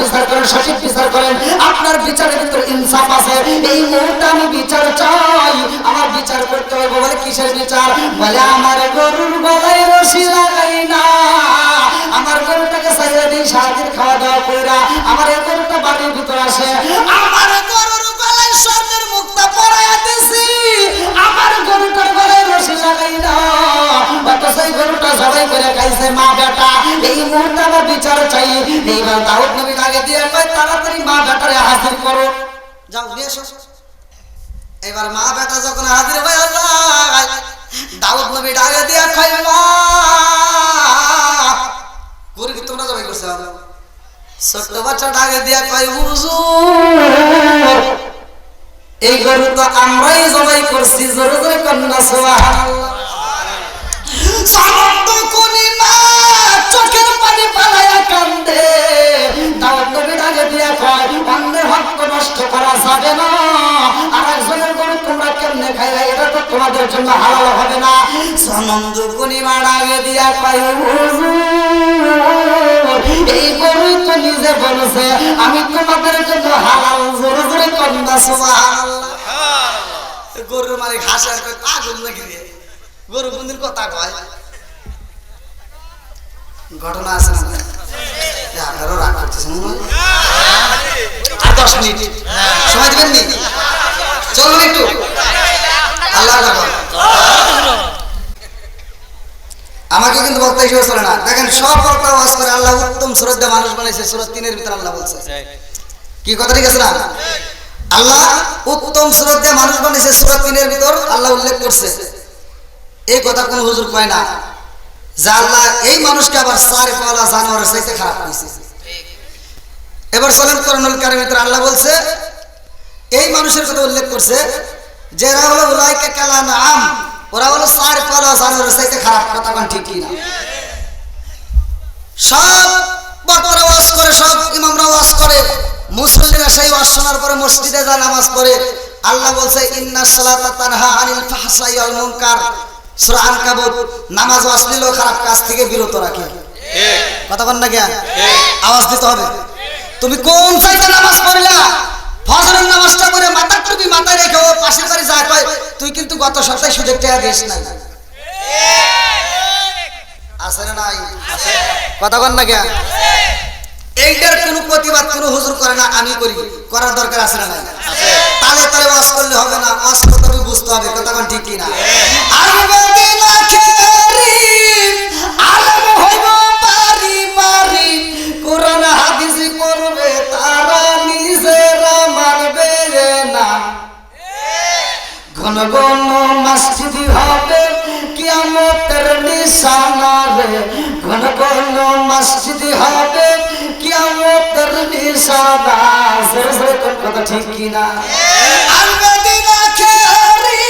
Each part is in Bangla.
বিচার করেন, সঠিক বিচার করেন। আপনার বিচারের ভিতরে ইনসাফ আছে। এই মুহূর্তে আমি বিচার চাই, আমার বিচার করতে হবে। বলে কিসের বিচার? বলে আমার গরুর গলায় রশি লাগাই না, আমার গরুটাকে সাইরা দিই সারাদিন খাওয়া দাওয়া কইরা, আমার এই গরুটা বাড়ির ভিতরে আসে, আমার গরুর গলায় স্বর্ণের মুক্তা পরাইয়া দিছি, আমার গরুটার গলায় রশি লাগাই না, অথচ এই গরুটা জবাই করে খাইছে মা বেটা। এই মুহূর্তে আমার বিচার চাই। এইবার দাউদ নবী আগে দিয়ে কয় তাড়াতাড়ি মা বেটারে হাজির করো, যাও নিয়ে এসো। এবার মা বেটা যখন হাজির হয়ে যায়, দাউদ নবী আগে দিয়ে কয় মা, গরু কি তোমরা জবাই করছো? ছোট্ট বাচ্চা ডাকে দিয়া কয় হুজুর, এই গরু তো আমরাই জবাই করছি। জোরে জোরে কন্যা সুবহানাল্লাহ। সমস্ত কোনি মা চোখের পানি পালায়া কান্দে। দাউদ নবী ডাকে দিয়া কয় অন্যের হক তো নষ্ট করা যাবে না, আর একজনের গরু তোমরা কেমনে খাইবে? এটা তো তোমাদের জন্য হালাল হবে না। সমস্ত কোনি মা ডাকে দিয়া কয় হুজুর, এই গরু তো নিজে বলেছে আমি তোমাদের জন্য হালাল। জোরে জোরে কন্যা সুবহানাল্লাহ। গরুর মালিক হাসে আর কয় পাগল নাকি রে, গরু কোনদিন কথা কয়? ঘটনা আছে না? আপনারও রাগ করতেছেন। আর 10 মিনিট সময় দিবেন নি? চলুন একটু আল্লাহ আমাকে কিন্তু বক্তা হিসেবে চলে না। দেখেন সব বক্তা ওয়াজ করে আল্লাহ উত্তম সূরা দিয়ে মানুষ বানাইছে। সূরা 3 এর ভিতরে আল্লাহ বলছে কি কথা, ঠিক আছে না? আল্লাহ উত্তম সূরা দিয়ে মানুষ বানাইছে, সূরা 3 এর ভিতর আল্লাহ উল্লেখ করছে। এই কথা কোন হুজুর কয় না যে আল্লাহ এই মানুষকে আবার সারে পাওয়া জানোয়ারের চাইতে খারাপ করেছে। এবার চলেন কোরআনুল কারীমের ভিতরে আল্লাহ বলছে এই মানুষের কথা উল্লেখ করছে যে এরা হলো উলাইকা কালানআম, ওরা হলো সারে পাওয়া জানোয়ারের চাইতে খারাপ। কথা কোন ঠিক কি না? সব বক্তারা ওয়াজ করে, সব ইমামরা ওয়াজ করে, মুসল্লিরা সেই ওয়াজ শোনার পরে মসজিদে যায় নামাজ পড়ে। আল্লাহ বলছে ইন্নাস সালাতা তানহা আনিল ফাহশাই ওয়াল মুনকার। সূরা আনকাবুত নামাজ অশ্লীল ও খারাপ কাজ থেকে বিরত রাখে। ঠিক কথা বল না কেন? ঠিক আওয়াজ দিতে হবে। তুমি কোন চাইতে নামাজ পড়লা? ফজরের নামাজটা পড়ে মাথা টুপি মাথায় রেখে ও পাশের বাড়ি যা কয় তুই কিন্তু গত সপ্তাহে সুযোগ টাকা দিস নাই। ঠিক আছে না নাই? আছে। কথা বল না কেন? এইটার কোনো প্রতিবাদ কোনো হুজুর করে না, আমি করি। করার দরকার আছে না নাই? আছে। তালে তালে ওয়াজ করলে হবে না, ওয়াজ করতে হবে, বুঝতে হবে। কথা কোন ঠিক কি না? আলমে না খেরি আলম হইব পারি পারি, কোরআন হাদিস পড়বে তারা নিজেরা মানবে না। ঘন ঘন মসজিদ হবে কিয়ামতের নিশানা রে, ঘন ঘন মসজিদ হবে কিয়ামতের নিশানা। কথা ঠিক কি না? আলমদিনা খেরি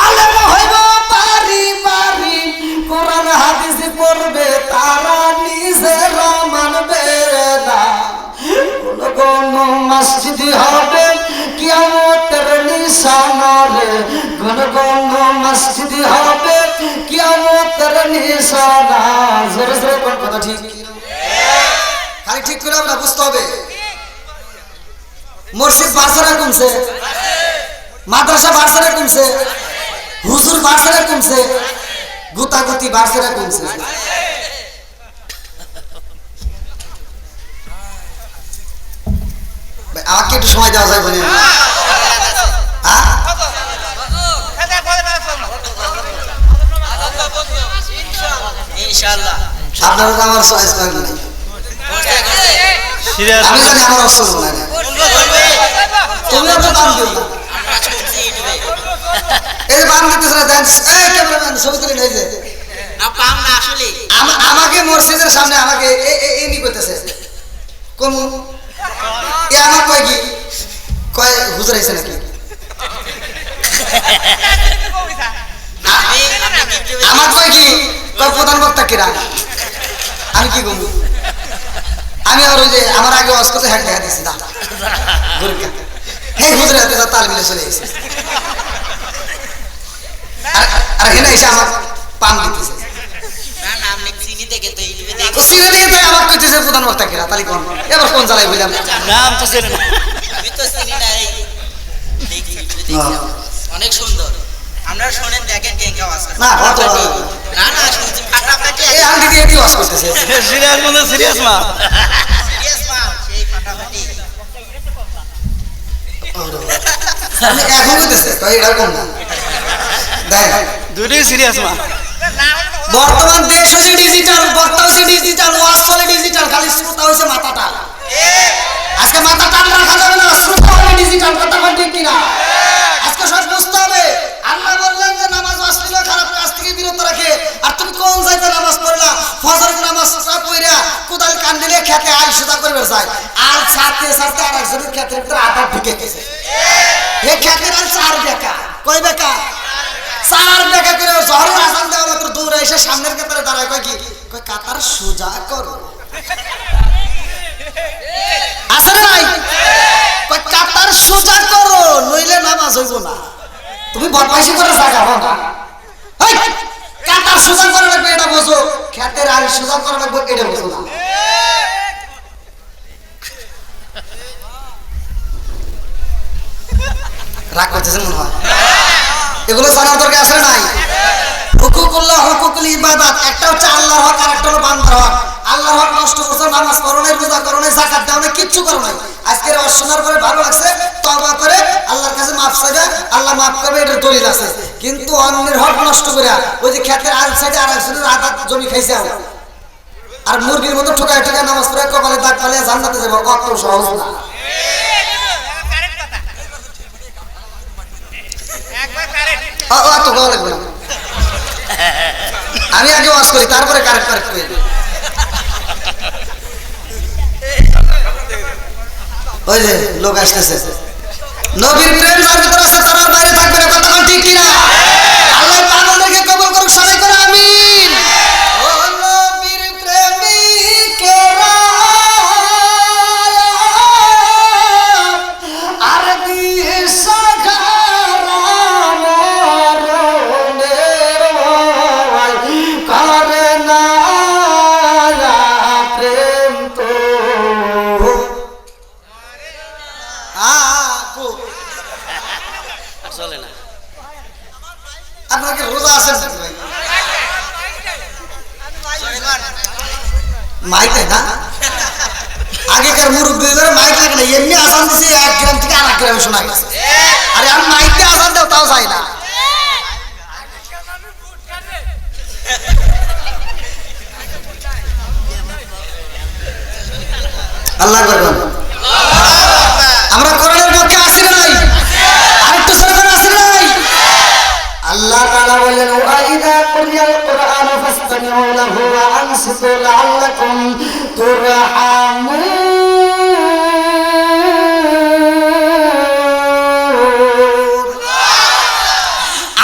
আলেম হইব পারি পারি, কোরআন হাদিস পড়বে তারা নিজেরা মানবে না। কোন কোন মসজিদ হবে কিয়ামতের নিশানা রে, কোন কোন মসজিদ হবে কিয়ামতের নিশানা। জোরে জোরে কোন কথা ঠিক কি না? খালি ঠিক করে আমরা বুঝতে হবে। মসজিদ বাড়ছে কমছে, মাদ্রাসা বাড়ছে কমছে, হুজুর বাড়ছে কমছে, গুতাগুতি বাড়ছে কমছে? আমাকে একটু সময় দেওয়া যায় বলে? আপনারা তো আমার চয়েস করেন নাই, আমি জানি আমার অসুখ না। তুমি তো দাম দিও না, এই যে বাম দিতেছ না, দেন ছবি তুলে নিয়ে যে আমাকে মসজিদের সামনে আমাকে এমনি করতেছে। কোন আমার কয় কি কয় হুজুর আইছে নাকি? আমার কয় কি কয় প্রধান বক্তা কিরা? আমি কি করবো? আমি আর ওই যে আমার আগে ওয়াজ করতে হ্যাঁ দেখা দিচ্ছি না হ্যাঁ হুজুরের হাতে তাল মিলে চলে গেছে। আর হেনা এসে আমার পান দিতেছে। দেখে তো ইউটিউবে দেখে তো সিনে দিয়ে তো আমার কইতেছে প্রধান বক্তা কিরা তালি কোন এবার কোন জ্বালাই বললাম নাম তো চেনে না। আমি তো চিনি না এই দেখি ইউটিউবে দেখি অনেক সুন্দর আমরা শোনেন দেখেন কে কে আওয়াজ করে না, অত- না না শুনছি ফাটাফাটি এই আন্টি দিয়ে কি ওয়াজ করতেছে সিরিয়াস মনে সিরিয়াস মা। সিরিয়াস মাল সেই ফাটাফাটি আমি এখন কইতেছে তো এরকম না দেখ দুটোই সিরিয়াস মা। বর্তমান দেশ হচ্ছে ডিজিটাল বক্তা হচ্ছে ডিজিটাল ওয়াজ চলে ডিজিটাল খালি শ্রোতা হচ্ছে মাথাটা আজকে মাথা টান রাখা যাবে না শ্রোতা হবে ডিজিটাল কথা কোন ঠিক কিনা আজকে সব বুঝতে হবে আল্লাহ বললেন যে নামাজ অশ্লীল খারাপ কাজ থেকে বিরত রাখে আর তুমি কোন যাইতে নামাজ পড়লা ফজরের নামাজটা পড়া কোদাল কান দিলে খেতে আই সুদা করবে চাই আর সাথে সাথে আর একজনের ক্ষেত্রে ভিতরে আটা ঢুকে গেছে এই ক্ষেত্রে আর 4 বেকা কয় বেকা 4 বেকা করে জহরের আজান দেওয়া মাত্র দৌড়ে এসে সামনের কাতারে দাঁড়ায় কয় কি কয় কাতার সোজা করো আসলে নাই কয় কাতার সোজা করো নইলে নামাজ হইব না তুমি বদমাইশি করে জায়গা বাবা এই কাতার সোজা করা লাগবে এটা বোঝো খেতের আর সোজা করা লাগবে এটা বোঝো না রাগ করতেছেন মনে হয় এগুলো জানার দরকার আছে নাই হুকুকুল্লাহ হুকুকুল ইবাদত একটা হচ্ছে আল্লাহর হক আর একটা হলো বান্দার হক আল্লাহর হক নষ্ট করছে নামাজ পড়ো নাই রোজা করো নাই যাকাত দাও নাই কিচ্ছু করো নাই আজকের অশোনার পরে ভালো লাগছে তওবা করে আল্লাহর কাছে মাফ চাইবে আল্লাহ মাফ করবে এটার দলিল আছে কিন্তু অন্যের হক নষ্ট করে ওই যে ক্ষেতের আর সাইডে আর একজনের আধা জমি খাইছে আর মুরগির মতো ঠোকায় ঠোকায় নামাজ পড়ে কপালে দাগ পালিয়ে জান্নাতে যাবে অত সহজ না অত ভালো লাগবে না আমি আগে ওয়াজ করি তারপরে কারেক্ট করি ওই যে লোক আসতেছে নবীর প্রেম যার ভিতর আছে তারা বাইরে থাকবে না কথা কোন ঠিক কিনা আল্লাহ পাগলদেরকে কবুল করুক সবাই করে আমিন ও নবীর প্রেমিকেরা আর দিশা করে না প্রেম তো চলে না। আপনাকে রোজা আছেন নাকি ভাই মাইকে না আগেকার মুরব্বী করে মাইক লাগে না এমনি আসান দিছে 1 গ্রাম থেকে 8 গ্রামে শোনা গেছে আরে আমি মাইকে আসান দাও তাও যাই না আল্লাহ আকবার আমরা কোরআনের পক্ষে আসি নাই আরেকটু সরকার আসি নাই আল্লাহ তাআলা বলেন ওয়াইদা কুরিয়াল কুরআন ফাসতামিউ লাহু ওয়া আনসিতু লাআল্লাকুম তুরহামুন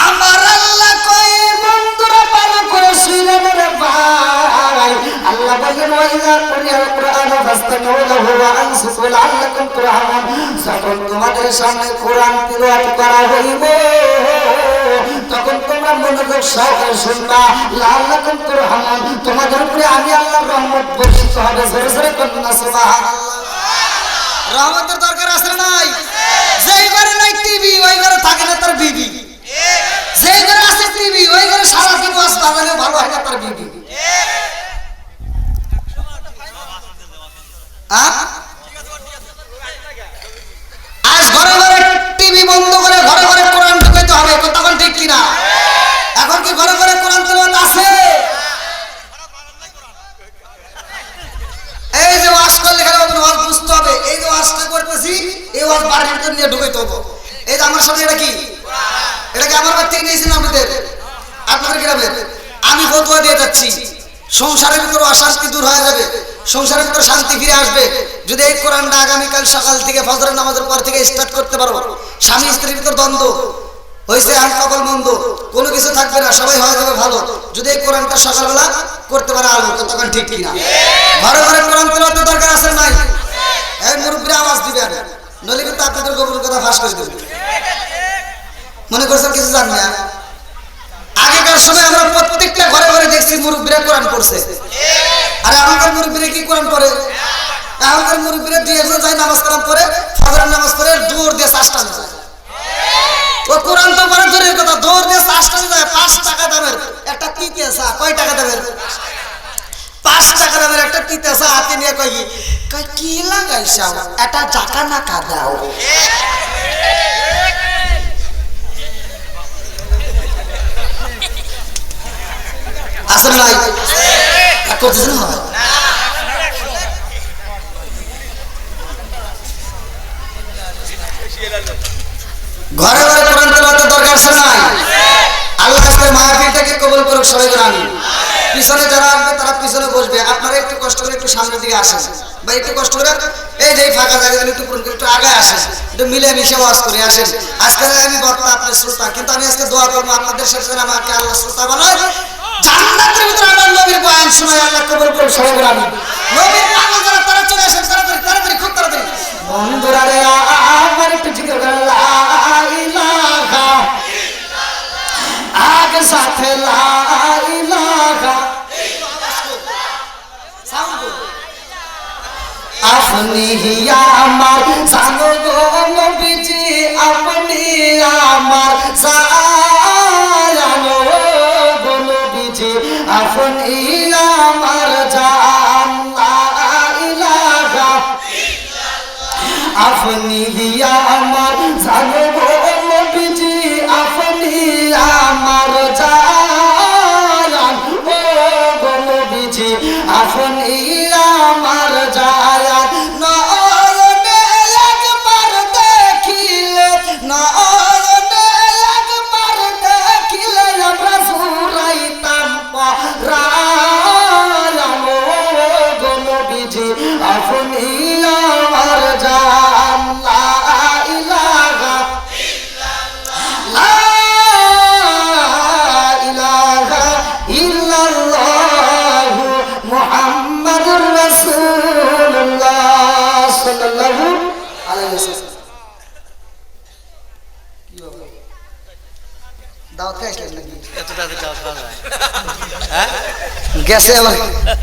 আমার আল্লাহ কই বন্ধুরা ভালো করে শুনে রে ভাই আল্লাহ বলেন ওয়াইদা কুরিয়াল কুরআন ফাসতামিউ লাহু ওয়া আনসিতু লাআল্লাকুম তুরহামুন যখন তোমাদের সামনে কোরআন তিলাওয়াত করা হইবে তখন তোমরা মনোযোগ সহকারে শুনবা লাআল্লাকুম তুরহামুন তোমাদের উপরে আমি আল্লাহর রহমত বর্ষিত হবে জোরে জোরে কন্যা সুবহানাল্লাহ রহমতের দরকার আছে না নাই যেই ঘরে নাই টিভি ওই ঘরে থাকে না তার বিবি যেই ঘরে আছে টিভি ওই ঘরে সারা দিন ওয়াজ বাজালে ভালো হয় না তার বিবি আজ ঘরে ঘরে টিভি বন্ধ করে ঘরে ঘরে কোরআন ঢুকাইতে হবে কথা কোন ঠিক কিনা এখন কি ঘরে ঘরে কোরআন তেলাওয়াত আছে এই যে ওয়াজ করলে খালি ওয়াজ বুঝতে হবে এই যে ওয়াজটা করতেছি এই ওয়াজ বাড়ির ভিতর নিয়ে ঢুকাইতে হবে এই যে আমার সাথে এটা কি এটা কি আমার বাড়ি থেকে নিয়েছেন আপনাদের গ্রামের আমি ফতোয়া দিয়ে যাচ্ছি সংসারের ভিতর অশান্তি দূর হয়ে যাবে সংসারের ভিতর শান্তি ফিরে আসবে যদি এই কোরআনটা আগামীকাল সকাল থেকে ফজরের নামাজের পর থেকে স্টার্ট করতে পারো স্বামী স্ত্রীর ভিতর দ্বন্দ্ব হয়েছে আর কপাল মন্দ কোনো কিছু থাকবে না সবাই হয়ে যাবে ভালো যদি এই কোরআনটা সকালবেলা করতে পারে আলো তখন ঠিক কিনা ঘরে ঘরে কোরআন তেলাওয়াতের দরকার আছে নাই এই মুরব্বীরা আওয়াজ দিবেন নইলে কিন্তু আপনাদের গোপন কথা ফাঁস করে দেবে মনে করছেন কিছু জান না আগেকার আসার সময় আমরা প্রত্যেকটা ঘরে ঘরে দেখছি মুরব্বীরা কোরআন পড়ছে। আর এখনকার মুরব্বীরা কি কোরআন পড়ে? এখনকার মুরব্বীরা দুই একজন যায় নামাজ কালাম পড়ে, ফজরের নামাজ পড়ে দৌড় দিয়ে চাষটানে যায়। ও কোরআন তো পড়ে দূরের কথা, দৌড় দিয়ে চাষটানে যায়। 5 টাকা দামের একটা তিতে চা, কয় টাকা দামের? 5 টাকা দামের একটা তিতে চা হাতে নিয়ে কয় কি লাগাইছাও, এটা জাকা না কাদাও। আসলে নাই করতেছেন হয় ঘরে ঘরে কোরআন তেলাওয়াতের দরকার আছে নাই? আল্লাহ আজকে মাহফিলটাকে কবুল করুক সবাই করে। আমি পিছনে যারা আসবে তারা পিছনে বসবে, আপনারা একটু কষ্ট করে একটু সামনের দিকে আসেন বা একটু কষ্ট করে এই যে ফাঁকা জায়গা একটু আগে আসেন, একটু মিলে মিশে ওয়াজ করে আসেন। আজকে আমি বক্তা, আপনার শ্রোতা, কিন্তু আমি আজকে দোয়া করবো আপনাদের সাথে আমাকে আল্লাহ শ্রোতা বানায়, জান্নাতের ভিতরে আমার নবীর বয়ান শোনায় আল্লাহ কবুল করুক সবাই করে। আমি নবীর পাগল যারা তারা চলে আসেন তাড়াতাড়ি তাড়াতাড়ি, খুব তাড়াতাড়ি। বন্ধুরা রে আমার একটু জিকির করেন লা ইলাহা আগে সাথে লা ইলাহা আপনি আমার জানো গো নবীজি, আপনি আমার জানো গো নবীজি, আপনি আমার জান লা ইলাহা আপনি আমার জানো গো নবীজি, আপনি আমার জান ও গো নবীজি, আপনি আমার জান। নয়নে একবার দেখিলে, নয়নে একবার দেখিলে আমরা জুড়াইতাম পরাণ ও গো নবীজি, আপনি আমার জান লা ইলাহা লা ইলাহা ইল্লাল্লাহু মুহাম্মাদুর রাসূলুল্লাহ সাল্লাল্লাহু আলাইহি ওয়াসাল্লাম। কি হবে দাওয়াত খাইছেন নাকি? এত তাড়াতাড়ি দাওয়াত খাওয়া যায়? হ্যাঁ গেছে আবার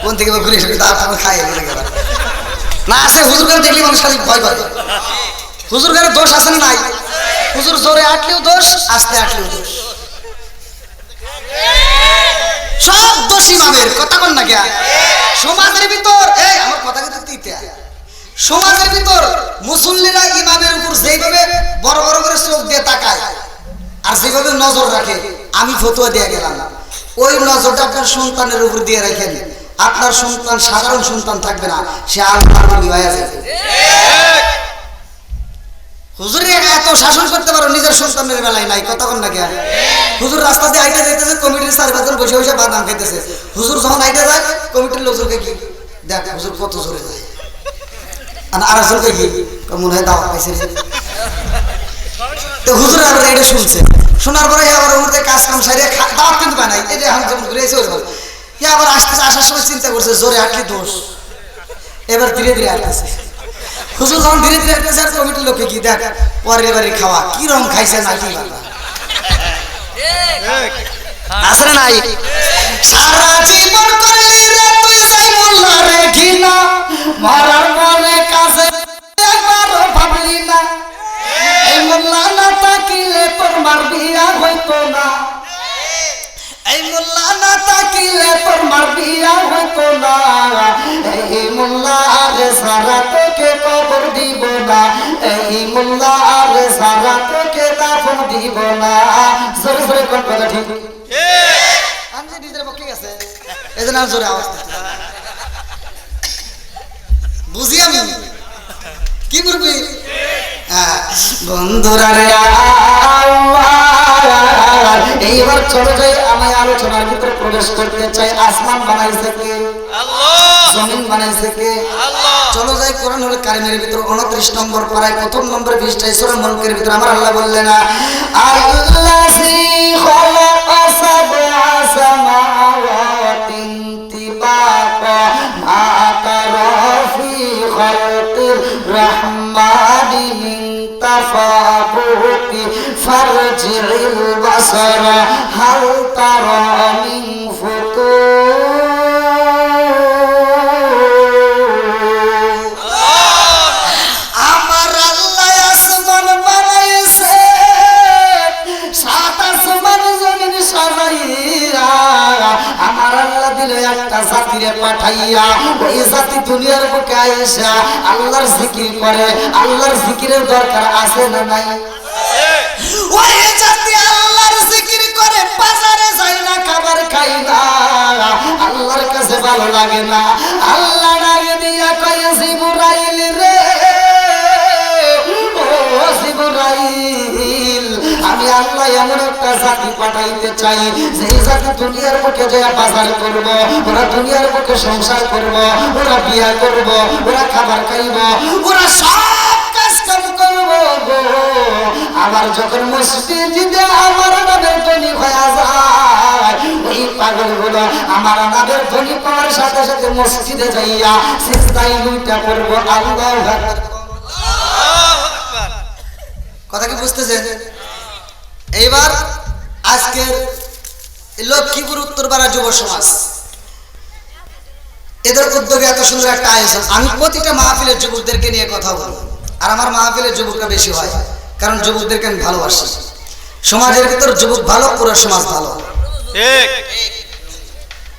কোন থেকে ঘুরে এসে দাওয়াত খাই বলে গেল না। আছে হুজুর ঘরে দেখলে মানুষ খালি ভয় পায়। হুজুর ঘরে দোষ আছে না নাই? হুজুর জোরে আটলেও দোষ, আস্তে আটলেও দোষ, সব দোষ ইমামের। কথা কন না কেন? সমাজের ভিতর এই আমার কথা কিন্তু তিতে, সমাজের ভিতর মুসল্লিরা ইমামের উপর যেইভাবে বড় বড় করে চোখ দিয়ে তাকায় আর যেভাবে নজর রাখে, আমি ফতোয়া দিয়ে গেলাম, ওই নজরটা আপনার সন্তানের উপর দিয়ে রাখেন, আপনার সন্তান সাধারণ সন্তান থাকবে না, সে আল্লাহর নবী হয়ে যাবে। হুজুরের এত শাসন করতে পারো, নিজের সন্তানের বেলায় নাই। কথা বল না কে? হুজুর রাস্তা দিয়ে হাইটে যাইতেছে, কমিটির 4-5 জন বসে বসে বাদাম খাইতেছে। হুজুর যখন হাইটে যায়, কমিটির লোকজনকে কি দেখ হুজুর কত জোরে যায়, আর আরেকজনকে কি মনে হয় দাওয়াত পাইছে। তো হুজুর আবার এটা শুনছে, শোনার পরে আবার ওর কাজ কাম সারিয়ে দাওয়াত কিন্তু পায় নাই। এই যে এখন যেমন ঘুরে এসে আবার আসতেছে, আসার সময় চিন্তা করছে জোরে হাঁটলে দোষ, এবার ধীরে ধীরে হাঁটতেছে। হুজুর যখন ধীরে ধীরে হাঁটতেছে, আর কমিটির লোকে কি দেখ পরের বাড়ি খাওয়া কি রকম খাইছে না কি আসলে নাই। সারা জীবন করলি রে তুই যাই মোল্লা রে ঘিনা, মরার পরে কাছে একবারও ভাবলি না, এই মোল্লা না তাকিলে তোর মার বিয়া হইতো না, এই মোল্লা না তাকিলে তোর মার বিয়া হইতো না, এই মোল্লা আরে সারা তোকে কবর দিব না, এই মোল্লা আরে সারা তোকে দাফন দিব না। জোরে জোরে কোন কথা ঠিক? আমি যে নিজের পক্ষে গেছে এই জন্য জোরে আওয়াজ বুঝি আমি কি করবি। বন্ধুরা রে এইবার চলে যাই, আমি আলোচনার ভিতরে প্রবেশ করতে চাই। আসমান বানাইছে কে? আল্লাহ। জমিন বানাইছে কে? আল্লাহ। চলো যাই কোরআনুল কারীমের ভিতর 29 নম্বর পারায় প্রথম নম্বর পৃষ্ঠায় সূরা মুলকের ভিতর আমার আল্লাহ বললেন, আল্লাযী খালাকা সাবআ সামাওয়াতিন তিবাকা মা তারা ফি খালকির রাহমানি মিন তাফাকুতি ফারজিল বাসারা হাল তারা মিন ফুতুর। আমার আল্লাহ আসমান বানাইছে, সাত আসমান জমিন সাজাইয়া আমার আল্লাহ দিল একটা জাতিরে পাঠাইয়া, ওই জাতি দুনিয়ার বুকে আইসা আল্লাহর জিকির করে। আল্লাহর জিকিরের দরকার আছে না নাই? ওই জাতি আল্লাহর জিকির করে, বাজারে যায় না, খাবার খাই না, আল্লাহর কাছে ভালো লাগে না। আল্লাহ ডাকে দিয়া কয় জিবরাইল রে, ও জিবরাইল, আমি আল্লাহ এমন একটা জাতি পাঠাইতে চাই যেই জাতি দুনিয়ার বুকে যায় বাজার করব, ওরা দুনিয়ার বুকে সংসার করব, ওরা বিয়া করব, ওরা খাবার খাইব, ওরা সব কাজ কাম করব গো। আবার যখন মসজিদে আমার নামের ধ্বনি হয়ে যায়, ওই পাগলগুলো আমার নামের ধ্বনি পাওয়ার সাথে সাথে মসজিদে যাইয়া সিজদায় লুইটা পড়ব। আল্লাহু আকবার। কথা কি বুঝতেছেন? এইবার আজকের লক্ষ্মীপুর উত্তরপাড়া যুব সমাজ, এদের উদ্যোগে এত সুন্দর একটা আয়োজন। আমি প্রতিটা মাহফিলের যুবকদেরকে নিয়ে কথা বলি, আর আমার মাহফিলের যুবকরা বেশি হয়, কারণ যুবকদেরকে আমি ভালোবাসি। সমাজের ভিতর যুবক ভালো, পুরো সমাজ ভালো।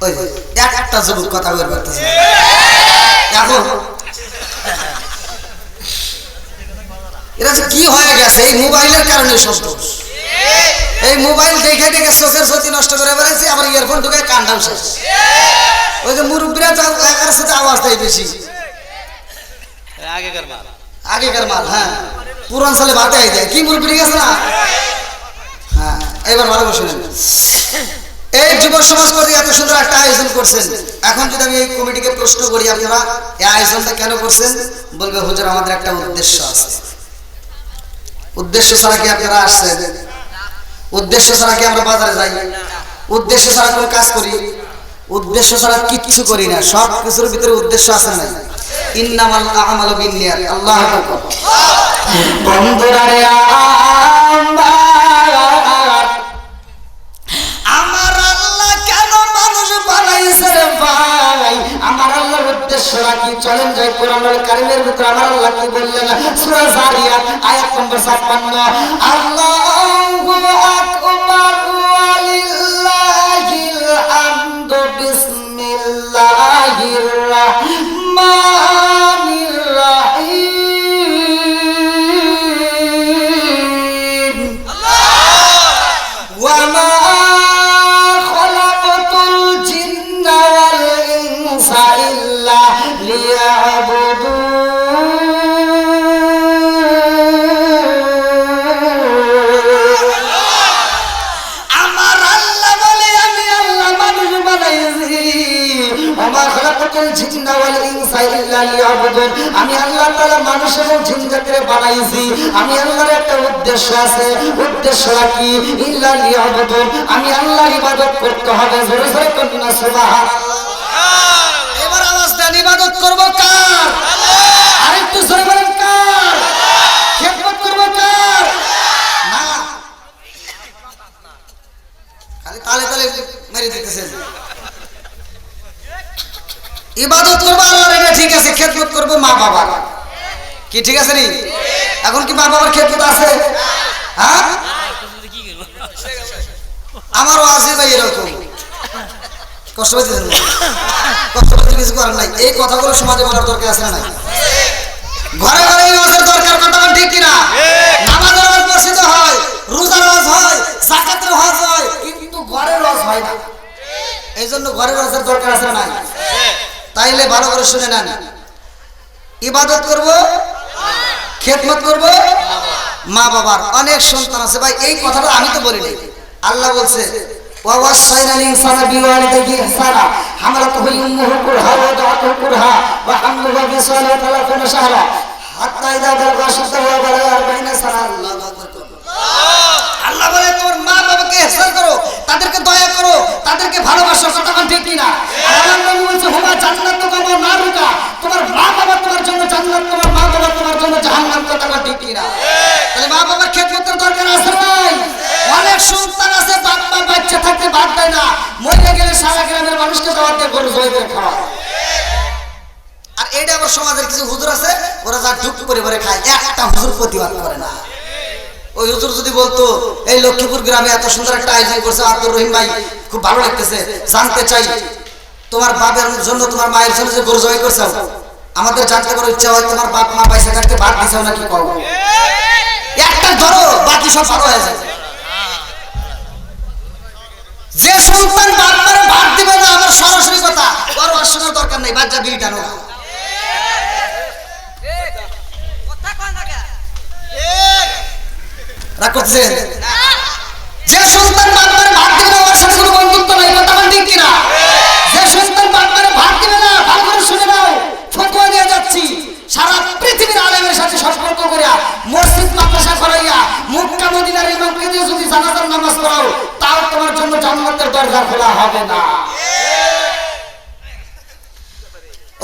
ওই একটা যুবক কথা বের করতেছে এখন, এরা যে কি হয়ে গেছে এই মোবাইলের কারণে সব দোষ। এই মোবাইল দেখে দেখে চোখের ক্ষতি নষ্ট করে বেড়াইছে, আবার ইয়ারফোন ঢুকে কান্দাও শেষ। ওই যে মুরব্বীরা একার সাথে আওয়াজ দেয় বেশি, আগেকার মাল। হ্যাঁ, পুরাঞ্চলে ভাতে দেয় কি মুরব্বী গেছে না। হ্যাঁ, এবার ভালো শুনেন। এই যুব সমাজ করে এত সুন্দর একটা আয়োজন করছেন। এখন যদি আমি এই কমিটিকে প্রশ্ন করি, আপনারা এই আয়োজনটা কেন করছেন, বলবে হুজুর আমাদের একটা উদ্দেশ্য আছে। উদ্দেশ্য ছাড়া কি আপনারা আসছেন? উদ্দেশ্য ছাড়া কি আমরা বাজারে যাই? উদ্দেশ্য ছাড়া কোন কাজ করি? উদ্দেশ্য ছাড়া কিচ্ছু করি না। সব কিছুর ভিতরে উদ্দেশ্য আছে না? ইন্নামাল আমালু বিন্নিয়াত। আল্লাহু আকবার। বন্ধুরা রে, আমার আল্লাহ কেন মানুষ বানাইছে রে ভাই? আমার আল্লাহর উদ্দেশ্য কি? চলেন যাই কোরআনুল কারীমের ভিতরে আমার আল্লাহ কি বললেন? সূরা জারিয়াত আয়াত নম্বর 56। আল্লাহু আকবার ওয়ালিল্লাহিল হামদু বিসমিল্লাহির রাহমানির রাহিম। ওয়া মা আমি আল্লাহ তাআলা মানুষ এবং জিন জাতিকে বানাইছি। আমি আল্লাহর একটা উদ্দেশ্য আছে। উদ্দেশ্যটা কি? ইল্লা লিয়াবুদুন, আমি আল্লাহর ইবাদত করতে হবে। জোরে জোরে করুন না সুবহানাল্লাহ। এবার আওয়াজ দেন, ইবাদত করব কার? আল্লাহ। আরেকটু জোরে বলেন কার? খেদমত করব কার? না, খালি তালে তালে মেরে দিতেছেন। ইবাদত করবো আল্লাহর, এটা ঠিক আছে। খেদমত করবো মা বাবার, কি ঠিক আছে নি? এখন কি মা বাবার খেদমত আছে? হ্যাঁ, আমারও আছে ভাই এরকম। কষ্ট পাইতেছেন? কষ্ট পাইতে কিছু করার নাই। এই কথাগুলো সমাজে বলার দরকার আছে না নাই? ঘরে ঘরে নামাজের দরকার, কথা ঠিক কিনা? নামাজের আওয়াজ মসজিদে হয়, রোজার আওয়াজ হয়, যাকাতের আওয়াজ হয়, কিন্তু ঘরের আওয়াজ হয় না। এই জন্য ঘরের আওয়াজের দরকার আছে না নাই? তাইলে ভালো করে শুনে নেন, ইবাদত করব, খেদমত করব মা বাবার। অনেক সন্তান আছে ভাই, এই কথাটা আমি তো বলি নাই, আল্লাহ বলছে ওয়া ওয়াসাইনাল ইনসানা বিওয়ালিদাইহি ইহসানা হামালাতুহু উম্মুহু কুরহা ওয়া দাআতুহু কুরহা ওয়া হামলুহু ওয়া ফিসালুহু 30 শাহরা হাত্তা ইযা বালাগা আশুদ্দাহু ওয়া বালাগা 40 সানা। আল্লাহ বলে তোমার মা বাবাকে ইহসান করো, তাদেরকে দয়া করো, তাদেরকে ভালোবাসো। কথা ঠিক কিনা? আল্লাহ বলছে হুমা জান্নাতুকা ওয়া নারুকা, তোমার মা বাবা তোমার জন্য জান্নাত, তোমার মা বাবা তোমার জন্য জাহান্নাম। কথা ঠিক কিনা? তাহলে থেকে সারা গ্রামের মানুষকে দাওয়াত দিয়ে গরু জবাই করে খাওয়া। আর এইটা আবার সমাজের কিছু হুজুর আছে, ওরা যা ঢুক করে ভরে খায়, একটা হুজুর প্রতিবাদ করে না। ওই হুজুর যদি বলতো এই লক্ষ্মীপুর গ্রামে এত সুন্দর একটা আয়োজন করছে আব্দুর রহিম ভাই, খুব ভালো লাগতেছে, জানতে চাই তোমার বাবার জন্য তোমার মায়ের জন্য যে গরু জবাই করছো, আমাদের জানতে করার ইচ্ছা হয়, তোমার বাপ মা পয়সা থাকতে ভাত দিছাও নাকি কও? একটা ধরো, বাকি সব ভালো হয়ে যায়। যে সন্তান বাপ মারে ভাত দিবে না, আমার সরাসরি কথা, ওর শোনার দরকার নাই, বাচ্চা বিড়ি টানো না। রাগ করছেন? যে সন্তান বাপ মারে ভাত দিবে না, ওর সাথে কোনো বন্ধুত্ব নাই, কথা বল ঠিক কিনা? যে সন্তান বাপ মারে ভাত দিবে না, ভালো করে শুনে নাও, ফতোয়া দিয়ে যাচ্ছি, সারা পৃথিবীর আলেমের সাথে সম্পর্ক করিয়া মসজিদ মাদ্রাসা করাইয়া মক্কা মদিনার ইমামকে দিয়ে যদি জানাজার নামাজ পড়াও, তাও তোমার জন্য জান্নাতের দরজা খোলা হবে না।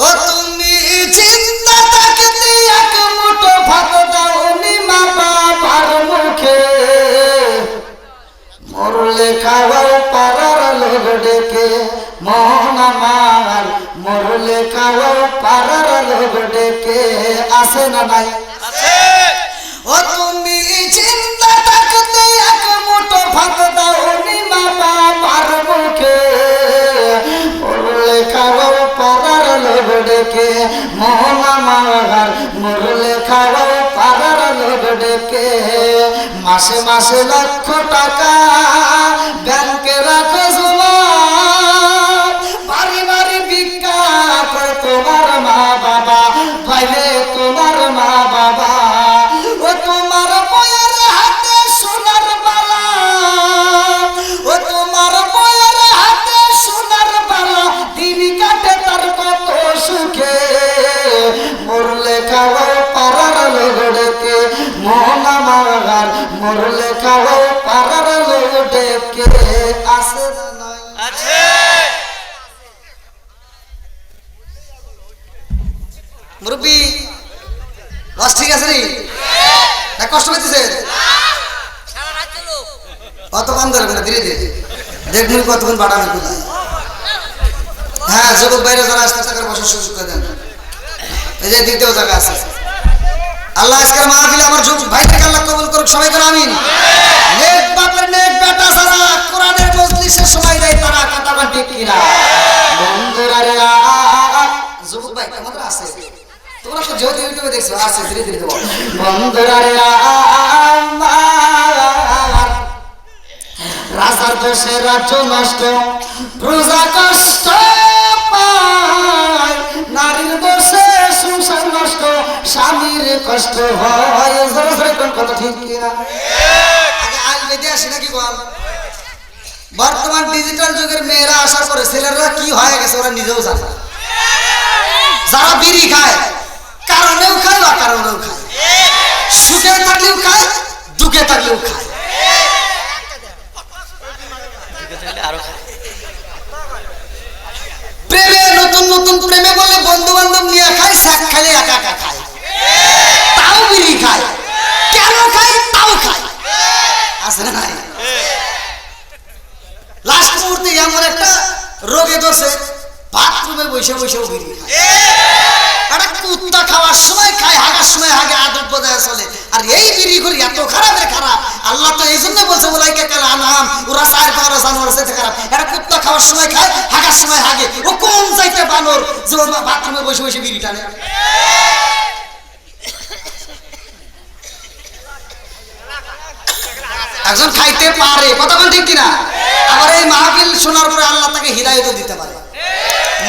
ও তুমি চিন্তা থাকতে এক মুঠো ভাত দাওনি মা বাবার মুখে, মরলে খাওয়াও পাড়ার লোক ডেকে, মন আমার মরলে খাওয়াও পাড়ার লোক ডেকে, আসে না নাই? ও তুমি চিন্তা থাকতে এক মুঠো ভাত দাওনি মা বাবার মুখে, মরলে খাওয়াও পাড়ার লোক ডেকে, মন আমার মরলে খাওয়াও পাড়ার লোক ডেকে, মাসে মাসে লক্ষ টাকা ব্যাংকে রাখো জমা, বাড়ি বাড়ি ভিক্ষা করে তোমার মা বাবা, ভাইলে তোমার মা বাবা, ও তোমার বইয়ের হাতে সোনার বালা, ও তোমার বইয়ের হাতে সোনার বালা, দিন কাটে তার কত সুখে, মরলে খাওয়াও পাড়ার লোক ডেকে, মন আমার মরলে খাওয়াও পাড়ার লোক ডেকে, আসে না নাই? মুরব্বী বাস ঠিক আছে নি? না কষ্ট পেতেছে? কত কম ধরবে না, ধীরে ধীরে দেখুন কতক্ষণ বাড়ানো কোথায়। হ্যাঁ, যুবক বাইরে যারা আসতে থাকার বসার সুযোগ করে দেন, এই যে দ্বিতীয় জায়গা আছে। আল্লাহ আজকের মাহফিলে আমার যুবক ভাইকে আল্লাহ কবুল করুক, সবাই করে আমিন। নেক বাপের নেক বেটা যারা কোরআনের মজলিসের সময় দেয়, তারা কথা বল ঠিক কিনা? বন্ধুরা রে, যুবক ভাই কেমন আছে? তোমরা তো যেহেতু ইউটিউবে দেখছো, আছে ধীরে ধীরে দেবো। বন্ধুরা রে, রাজার দোষে রাজ্য নষ্ট, প্রজা কষ্ট পায়, নারীর দোষে সংসার নষ্ট, স্বামীর কষ্ট হয়। জোরে জোরে কোন কথা ঠিক কিনা? আগে আজ বেঁধে আসি নাকি বল? বর্তমান ডিজিটাল যুগের মেয়েরা আসার পরে ছেলেরা কি হয়ে গেছে ওরা নিজেও জানে না। যারা বিড়ি খায়, কারণেও খায় বা কারণেও খায়, সুখে থাকলেও খায়, দুঃখে থাকলেও খায়। প্রেমে নতুন নতুন প্রেমে বলে বন্ধু বান্ধব নিয়ে খায়, শাক খাইলে একা একা খায়, তাও বিড়ি খায়, কেন খায় তাও খায়, আছে না নাই? লাস্ট মুহূর্তে এমন একটা রোগে ধরছে, বাথরুমে বসে বসেও বিড়ি খায়। একটা কুত্তা খাওয়ার সময় খায়, হাগার সময় হাগে, আদব বজায় চলে। আর এই বিড়ি করি এত খারাপের খারাপ, আল্লাহ তো এই জন্য বলছে ওলাইকে কাল আনাম, ওরা চার পাওয়ার জানোয়ার সাথে খারাপ। একটা কুত্তা খাওয়ার সময় খায়, হাগার সময় হাগে, ও কোন চাইতে বানর যে ও বাথরুমে বসে বসে বিড়ি টানে? একজন খাইতে পারে, কথা বল ঠিক কিনা? আবার এই মাহফিল শোনার পরে আল্লাহ তাকে হিদায়াত দিতে পারে।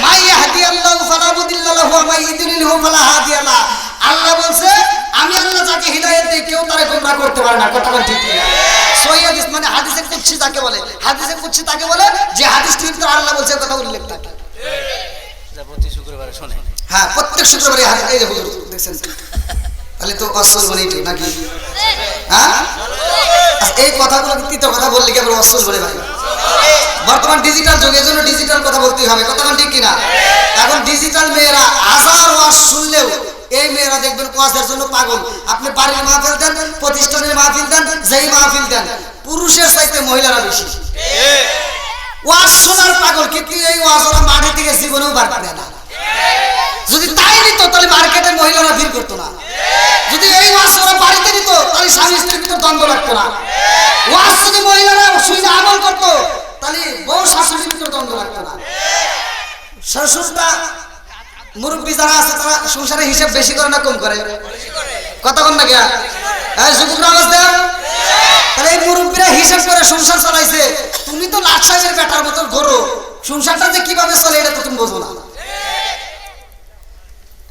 মাই ইয়াহদিয়াল্লাহু ফালা মুদিল্লা লাহু ওয়া মাই ইউদ্লিলহু ফালা হাদিয়া লাহু। আল্লাহ বলছে আমি আল্লাহ যাকে হিদায়াত দেই কেউ তারে গোমরাহ করতে পারে না, কথা বল ঠিক কিনা? সহিহ হাদিস মানে হাদিসে কুদসি তাকে বলে, হাদিসে কুদসি তাকে বলে যে হাদিসটির ভিতরে আল্লাহ বলছে কথা উল্লেখ থাকে। যা প্রতি শুক্রবারে শুনে। হ্যাঁ, প্রত্যেক শুক্রবারে হাদিস। এই যে হুজুর দেখছেন, তাহলে তো অসল বলেই ঠিক নাকি? হ্যাঁ, এই কথাগুলো কিন্তু কথা বললে কি আবার অসল বলে ভাই? বর্তমান ডিজিটাল যুগের জন্য ডিজিটাল কথা বলতেই হবে, কথা বল ঠিক কিনা? এখন ডিজিটাল মেয়েরা হাজার ওয়াজ শুনলেও এই মেয়েরা দেখবেন ওয়াজের জন্য পাগল। আপনি বাড়ির মাহফিল দেন, প্রতিষ্ঠানের মাহফিল দেন, যেই মাহফিল দেন, পুরুষের চাইতে মহিলারা বেশি। ওয়াজ শোনার পাগল, কিন্তু এই ওয়াজ ওরা মাঠে থেকে জীবনেও বার করে না। যদি তাই নিত তাহলে মার্কেটে মহিলারা ভিড় করতো না। যদি এই ওয়াজ ওরা বাড়িতে নিত তাহলে স্বামী স্ত্রীর ভিতর দ্বন্দ্ব লাগতো না। ওয়াজ যদি মহিলারা শুনে আমল করতো তাহলে বউ শাশুড়ির ভিতর দ্বন্দ্ব লাগতো না। শ্বশুরটা মুরব্বী যারা আছে তারা সংসারের হিসাব বেশি করে না কম করে? কথা কন না গিয়া যুবকরা আওয়াজ দেন। তাহলে এই মুরব্বীরা হিসাব করে সংসার চালাইছে, তুমি তো লাট সাহেবের বেটার মতো ঘোরো, সংসারটা যে কিভাবে চলে এটা তো তুমি বোঝো না।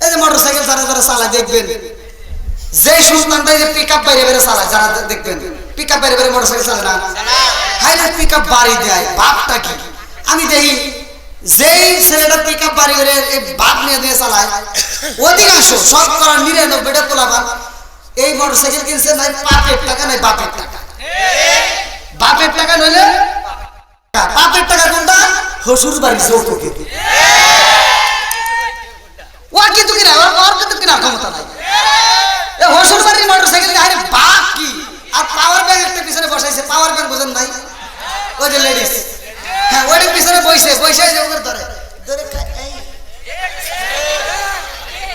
এই যে মোটরসাইকেল যারা যারা চালায় দেখবেন, যে সন্তানটা যে পিক আপ বাইরে বাইরে চালায়, যারা দেখবেন পিক আপ বাইরে বাইরে মোটরসাইকেল চালায় না, হাইলাইট পিক আপ বাড়ি দেয়, বাপটা কি? আমি দেখি যেই ছেলেটা পিক আপ বাড়ি করে বাপ নিয়ে দিয়ে চালায়, অধিকাংশ সব করার 99টা পোলাপান এই মোটরসাইকেল কিনছে নাই বাপের টাকা নাই বাপের টাকা। বাপের টাকা নইলে বাপের টাকা কোনটা? শ্বশুর বাড়ি যৌতুকে। ওর কিন্তু কিনা, ওর কিন্তু কিনার ক্ষমতা নাই। শ্বশুর বাড়ির মোটরসাইকেল আরে বাপ কি? আর পাওয়ার ব্যাংক একটা পিছনে বসাইছে, পাওয়ার ব্যাংক বোঝেন নাই? ওই যে লেডিস, হ্যাঁ ওইটার পিছনে বসে বসে যে ওদের ধরে ধরে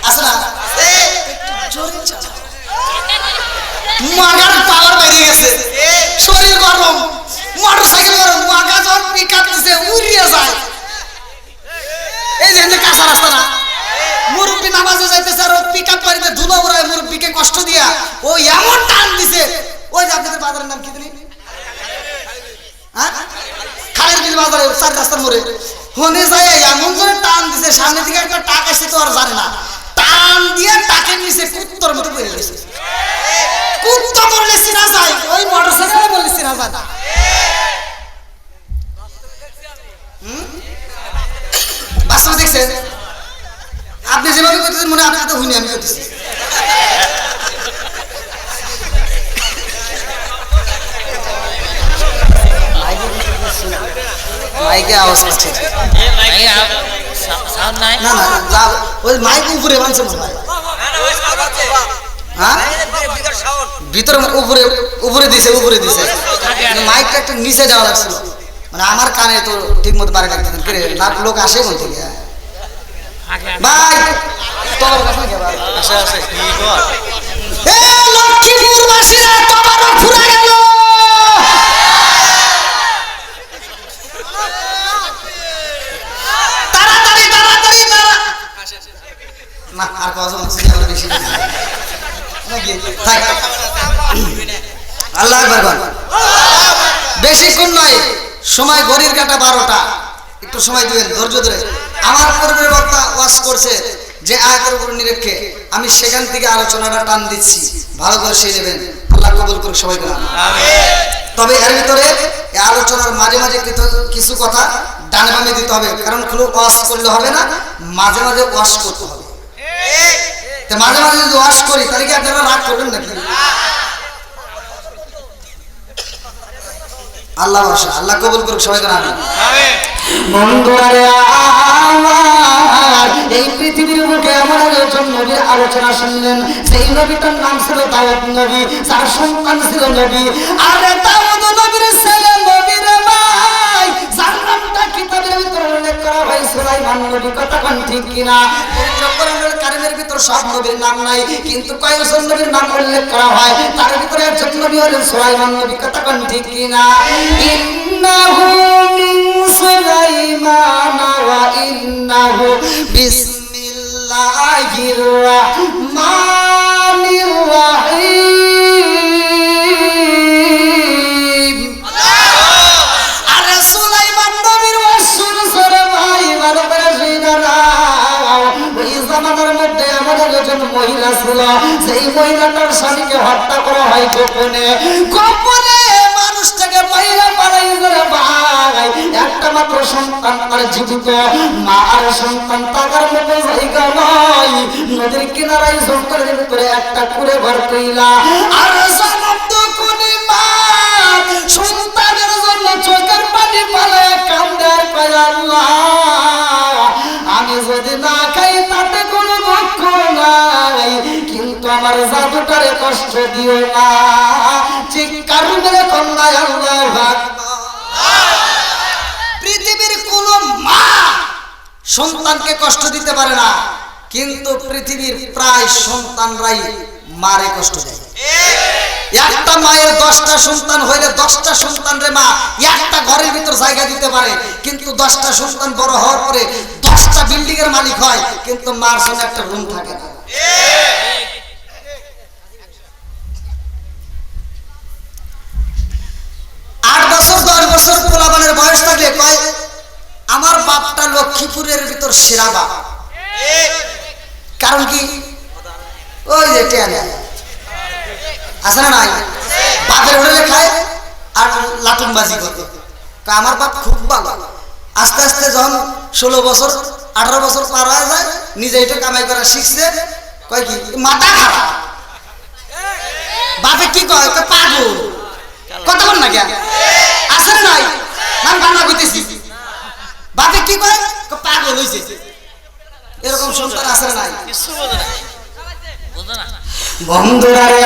আসে না, জোরে চালা মাগার পাওয়ার বাইরে গেছে, শরীর গরম, মোটরসাইকেল গরম, মাগা যখন পিকআপ দিছে উড়িয়ে যায়। এই যে কাঁচা রাস্তা না, মুরব্বী নামাজে যাইতেছে আর পিকআপ বাড়িতে ধুলো উড়ায় মুরব্বীকে কষ্ট দিয়া ও এমন টান দিছে। ওই যে আপনাদের বাজারের নাম কি জানি? হ্যাঁ, খালের বিল বাজারে 4 রাস্তার মোড়ে হনে যায় এমন জোরে টান দিছে, সামনে থেকে একটা টাক আসছে তো আর জানে না, টান দিয়ে টাকের নিচে কুত্তর মতো পড়ে গেছে। কুত্তা মরলে চিনা যায়, ওই মোটরসাইকেলে বললে চিনা যায় না। বাস্তব দেখছেন আপনি যেভাবে করতেছেন মনে আপনার তো হুইনি আমি করতেছি। মাইকে আওয়াজ করছে না না, ওই মাইক উপরে বানছে মনে হয়। হ্যাঁ ভিতরে উপরে উপরে দিছে, উপরে দিছে, মাইকটা একটা নিচে যাওয়া লাগছিল, মানে আমার কানে তো ঠিক মতো পারে লাগতেন। লোক আসে কোন থেকে? ভাই তোর কাছে কে ভাই? আসে আসে কি কর? এ লক্ষ্মীপুর বাসীরা তোমারও ফুরা গেল। তাড়াতাড়ি তাড়াতাড়ি তাড়া না, আর কথা বলছি না বেশি নাকি থাক। আল্লাহ আকবার বল। বেশিক্ষণ নয়, সময় ঘড়ির কাঁটা 12টা, একটু সময় দিবেন ধৈর্য ধরে। আমার পূর্বের বক্তা ওয়াজ করছে যে আয়াতের উপর নিরীক্ষে আমি সেখান থেকে আলোচনাটা টান দিচ্ছি, ভালো করে শুনে নেবেন। আল্লাহ কবুল করুক সবাইকে আমিন। তবে এর ভিতরে এই আলোচনার মাঝে মাঝে কিছু কথা ডানে বামে দিতে হবে, কারণ খুব ওয়াজ করলে হবে না, মাঝে মাঝে ওয়াজ করতে হবে। তো মাঝে মাঝে যদি ওয়াজ করি তাহলে কি আপনারা রাগ করবেন নাকি? আল্লাহ বর্ষা, আল্লাহ কবুল করুক সবাইকে আমিন। এই পৃথিবীর বুকে এমন একজন নবীর আলোচনা শুনলেন, সেই নবীটার নাম ছিল দাউদ নবী, যার সন্তান ছিল নবী। আরে দাউদ নবীর ছেলে নবীর ভাই, যার নামটা কিতাবের ভিতরে উল্লেখ করা হয় সুলাইমান নবী। কথা কোন ঠিক কিনা? পবিত্র কোরআনের কারিমের ভিতর সব নবীর নাম নাই, কিন্তু কয়েকজন নবীর নাম উল্লেখ করা হয়, তার ভিতরে একজন নবী হলেন সুলাইমান নবী। কথা কোন ঠিক কিনা? ইন্নাহু মিন সুলাইমান ওয়া ইন্নাহু বিসমিল্লাহির রাহমানির রাহিম। আরে সুলাইমান নবীর ওয়াসুল সরে ভাই ভালো করে শুনে নাও। ওই জামানার মধ্যে আমাদের একজন মহিলা ছিল, সেই মহিলাটার স্বামীকে হত্যা করা হয় গোপনে। গোপনে মানুষটাকে মহিলা বানাই করে ভাই, একটা মাত্র সন্তান আর জীবিত, মা আর সন্তান থাকার মতো জায়গা নয়, নদীর কিনারায় জঙ্গলের ভিতরে একটা কুড়ে ঘর কইলা। আর সমস্ত কোনি মা সন্তানের জন্য চোখের পানি পালায় কান্দে, কয় আল্লাহ আমি যদি না খাই তাতে কোনো দুঃখ নাই, কিন্তু আমার জাদুটারে কষ্ট দিও না। চিৎকার মেরে কন্যায় আল্লাহু আকবার। সন্তানকে কষ্ট দিতে পারে না, কিন্তু পৃথিবীর প্রায় সন্তানরাই মারে কষ্ট দেয়। একটা মায়ের 10টা সন্তান হইলে 10টা সন্তানরে মা একটা ঘরের ভিতর জায়গা দিতে পারে, কিন্তু 10টা সন্তান বড় হওয়ার পরে 10টা বিল্ডিং এর মালিক হয়, কিন্তু মার জন্য একটা রুম থাকে না। 8 বছর 10 বছর পোলাপানের বয়স থাকলে কয় আমার বাপটা লক্ষ্মীপুরের ভিতর সেরা বাপ। কারণ কি? ওই যে টেনে আছে না নাই, বাপের হোটেলে খায় আর লাটুনবাজি করে। আমার বাপ খুব ভালো। আস্তে আস্তে যখন 16 বছর 18 বছর পার হয়ে যায়, নিজে একটু কামাই করা শিখছে, কয় কি মাথা খারাপ। বাপে কি কয়? পাগল। কথা বল না কেন? আছে না নাই? নাম বাংলা কইতেছি। বাপে কি কয়? পাগল হইছে। এরকম সন্তান আছে না নাই? কিছু বোঝে না, বোঝে না। বন্ধুরা রে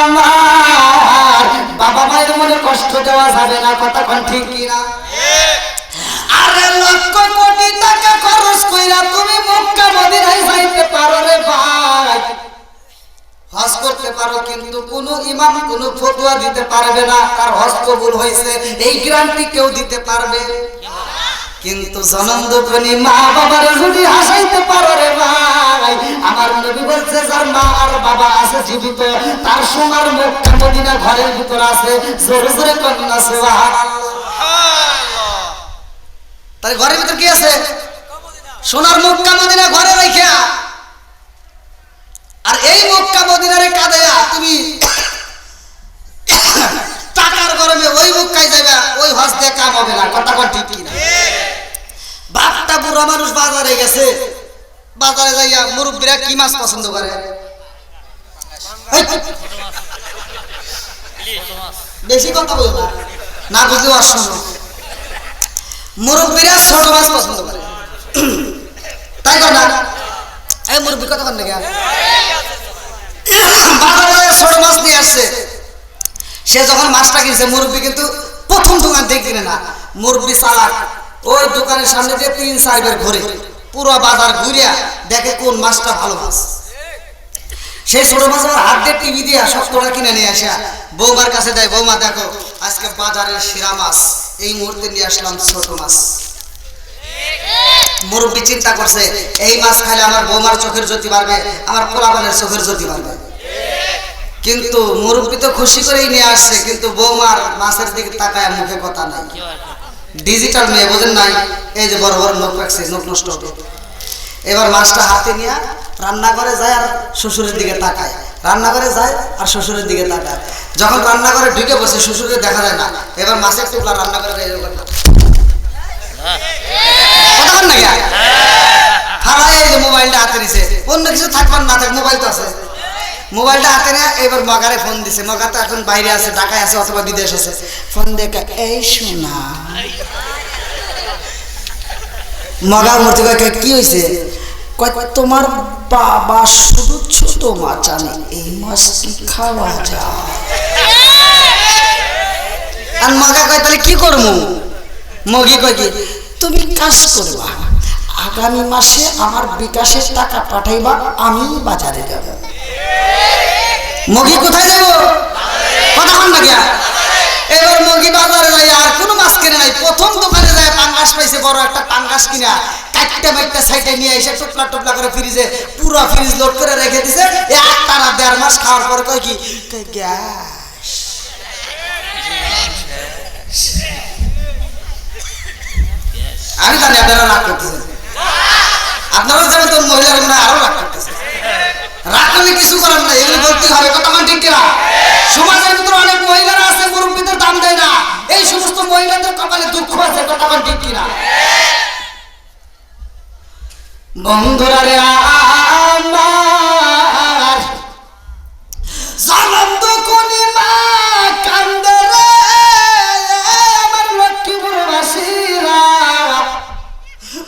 আমার, বাবা মায়ের মনে কষ্ট দেওয়া যাবে না, কথা কোন ঠিক কি না? আরে লক্ষ কোটি টাকা খরচ কইরা তুমি মক্কা মদিনায় যাইতে পারো রে ভাই, হজ করতে পারো, কিন্তু কোন ইমাম কোন ফতোয়া দিতে পারবে না তার হজ কবুল হয়েছে, এই গ্যারান্টি কেউ দিতে পারবে। কিন্তু জনম দুঃখনী মা বাবার যদি হাসাইতে পারো রে ভাই, আমার নবী বলছে যার মা আর বাবা আছে জীবিত, তার সোনার মক্কা মদিনা ঘরের ভিতর আছে। জোরে জোরে কন্যা সুবহানাল্লাহ। তার ঘরের ভিতর কি আছে? সোনার মক্কা মদিনা ঘরে রাখিয়া, আর এই মক্কা মদিনারে কাঁদাইয়া তুমি টাকার গরমে ওই মক্কায় যাবে, ওই হজ দিয়ে কাম হবে না, কথা কোন ঠিক কি না? বাপটা বুড়া মানুষ বাজারে গেছে, বাজারে যাইয়া মুরব্বীরা কি মাছ পছন্দ করে? বেশি কথা বলো না, না বুঝলেও আর শোনো। মুরব্বীরা ছোট মাছ পছন্দ করে, তাই না? এই মুরব্বী কথা বল না কেন? বাজারে ছোট মাছ নিয়ে আসছে, সে যখন মাছটা কিনছে, মুরব্বী কিন্তু প্রথম দোকান থেকে কিনে না, মুরব্বী চালাক, ওই দোকানের সামনে দিয়ে 3-4 বার ঘুরে পুরো বাজার ঘুরিয়া দেখে কোন মাছটা ভালো মাছ। সেই ছোট মাছ হাত দিয়ে টিভি দিয়া সবটা কিনে নিয়ে আসা বৌমার কাছে দেয়, বৌমা দেখো আজকে বাজারের সেরা মাছ, এই মুহূর্তে নিয়ে আসলাম ছোট মাছ। মুরব্বী চিন্তা করছে এই মাছ খাইলে আমার বৌমার চোখের জ্যোতি বাড়বে, আমার পোলাপানের চোখের জ্যোতি বাড়বে। কিন্তু মুরব্বী তো খুশি করেই নিয়ে আসছে, কিন্তু বৌমার মাছের দিকে তাকায় মুখে কথা নাই। ডিজিটাল মেয়ে বোঝেন নাই, এই যে বড় বড় নখ রাখছে, নখ নষ্ট হবে। এবার মাছটা হাতে নিয়ে রান্না করে যায় আর শ্বশুরের দিকে তাকায়, রান্না করে যায় আর শ্বশুরের দিকে তাকায়। যখন রান্না করে ঢুকে বসে শ্বশুরকে দেখা যায় না, এবার মাছের টুকরা রান্না করে মোবাইলটা হাতে নিছে, অন্য কিছু থাকবার না থাক মোবাইল তো আছে, মোবাইলটা হাতে নিয়ে এবার মগারে ফোন দিছে। মগা তো এখন বাইরে আছে, ঢাকায় আছে অথবা বিদেশ আছে। ফোন দেখে এই শোনা, মগা মূর্তি কি হয়েছে? তোমার বাবা শুধু ছোট মাছ আনে, এই মাছ কি খাওয়া যায়? আর মগা কয় তাহলে কি করবো? মগি কয় কি তুমি কাজ করবা, আগামী মাসে আমার বিকাশের টাকা পাঠাইবা, আমি বাজারে যাব। মগি কোথায় যাব? কথা বল না কেন? এবার মগি বাজারে যায় আর কোনো মাছ কিনে নাই, প্রথম দোকানে যায় পাঙ্গাস পাইছে, বড় একটা পাঙ্গাস কিনা কাটতে মাইটটা সাইডে নিয়ে এসে টুকলা টুকলা করে ফ্রিজে পুরো ফ্রিজ লোড করে রেখে দিছে। এক টানা 1.5 মাস খাওয়ার পরে কয় কি গ্যাস। আমি জানি আপনারা রাগ করতেছেন, আপনারা জানেন তো মহিলারা মনে আরো রাগ করতেছে। রাগ করলে কিছু করার নাই, এগুলো বলতে হবে, কথা মান ঠিক কিনা? সমাজের ভিতরে অনেক মহিলারা আছে মুরব্বীদের দাম দেয় না, এই সমস্ত মহিলাদের কপালে দুঃখ আছে, কথা মান ঠিক কিনা? বন্ধুরা রে আমার, জানাম তো কোনি মা কান্দে রে আমার লক্ষ্মীপুর বাসীরা।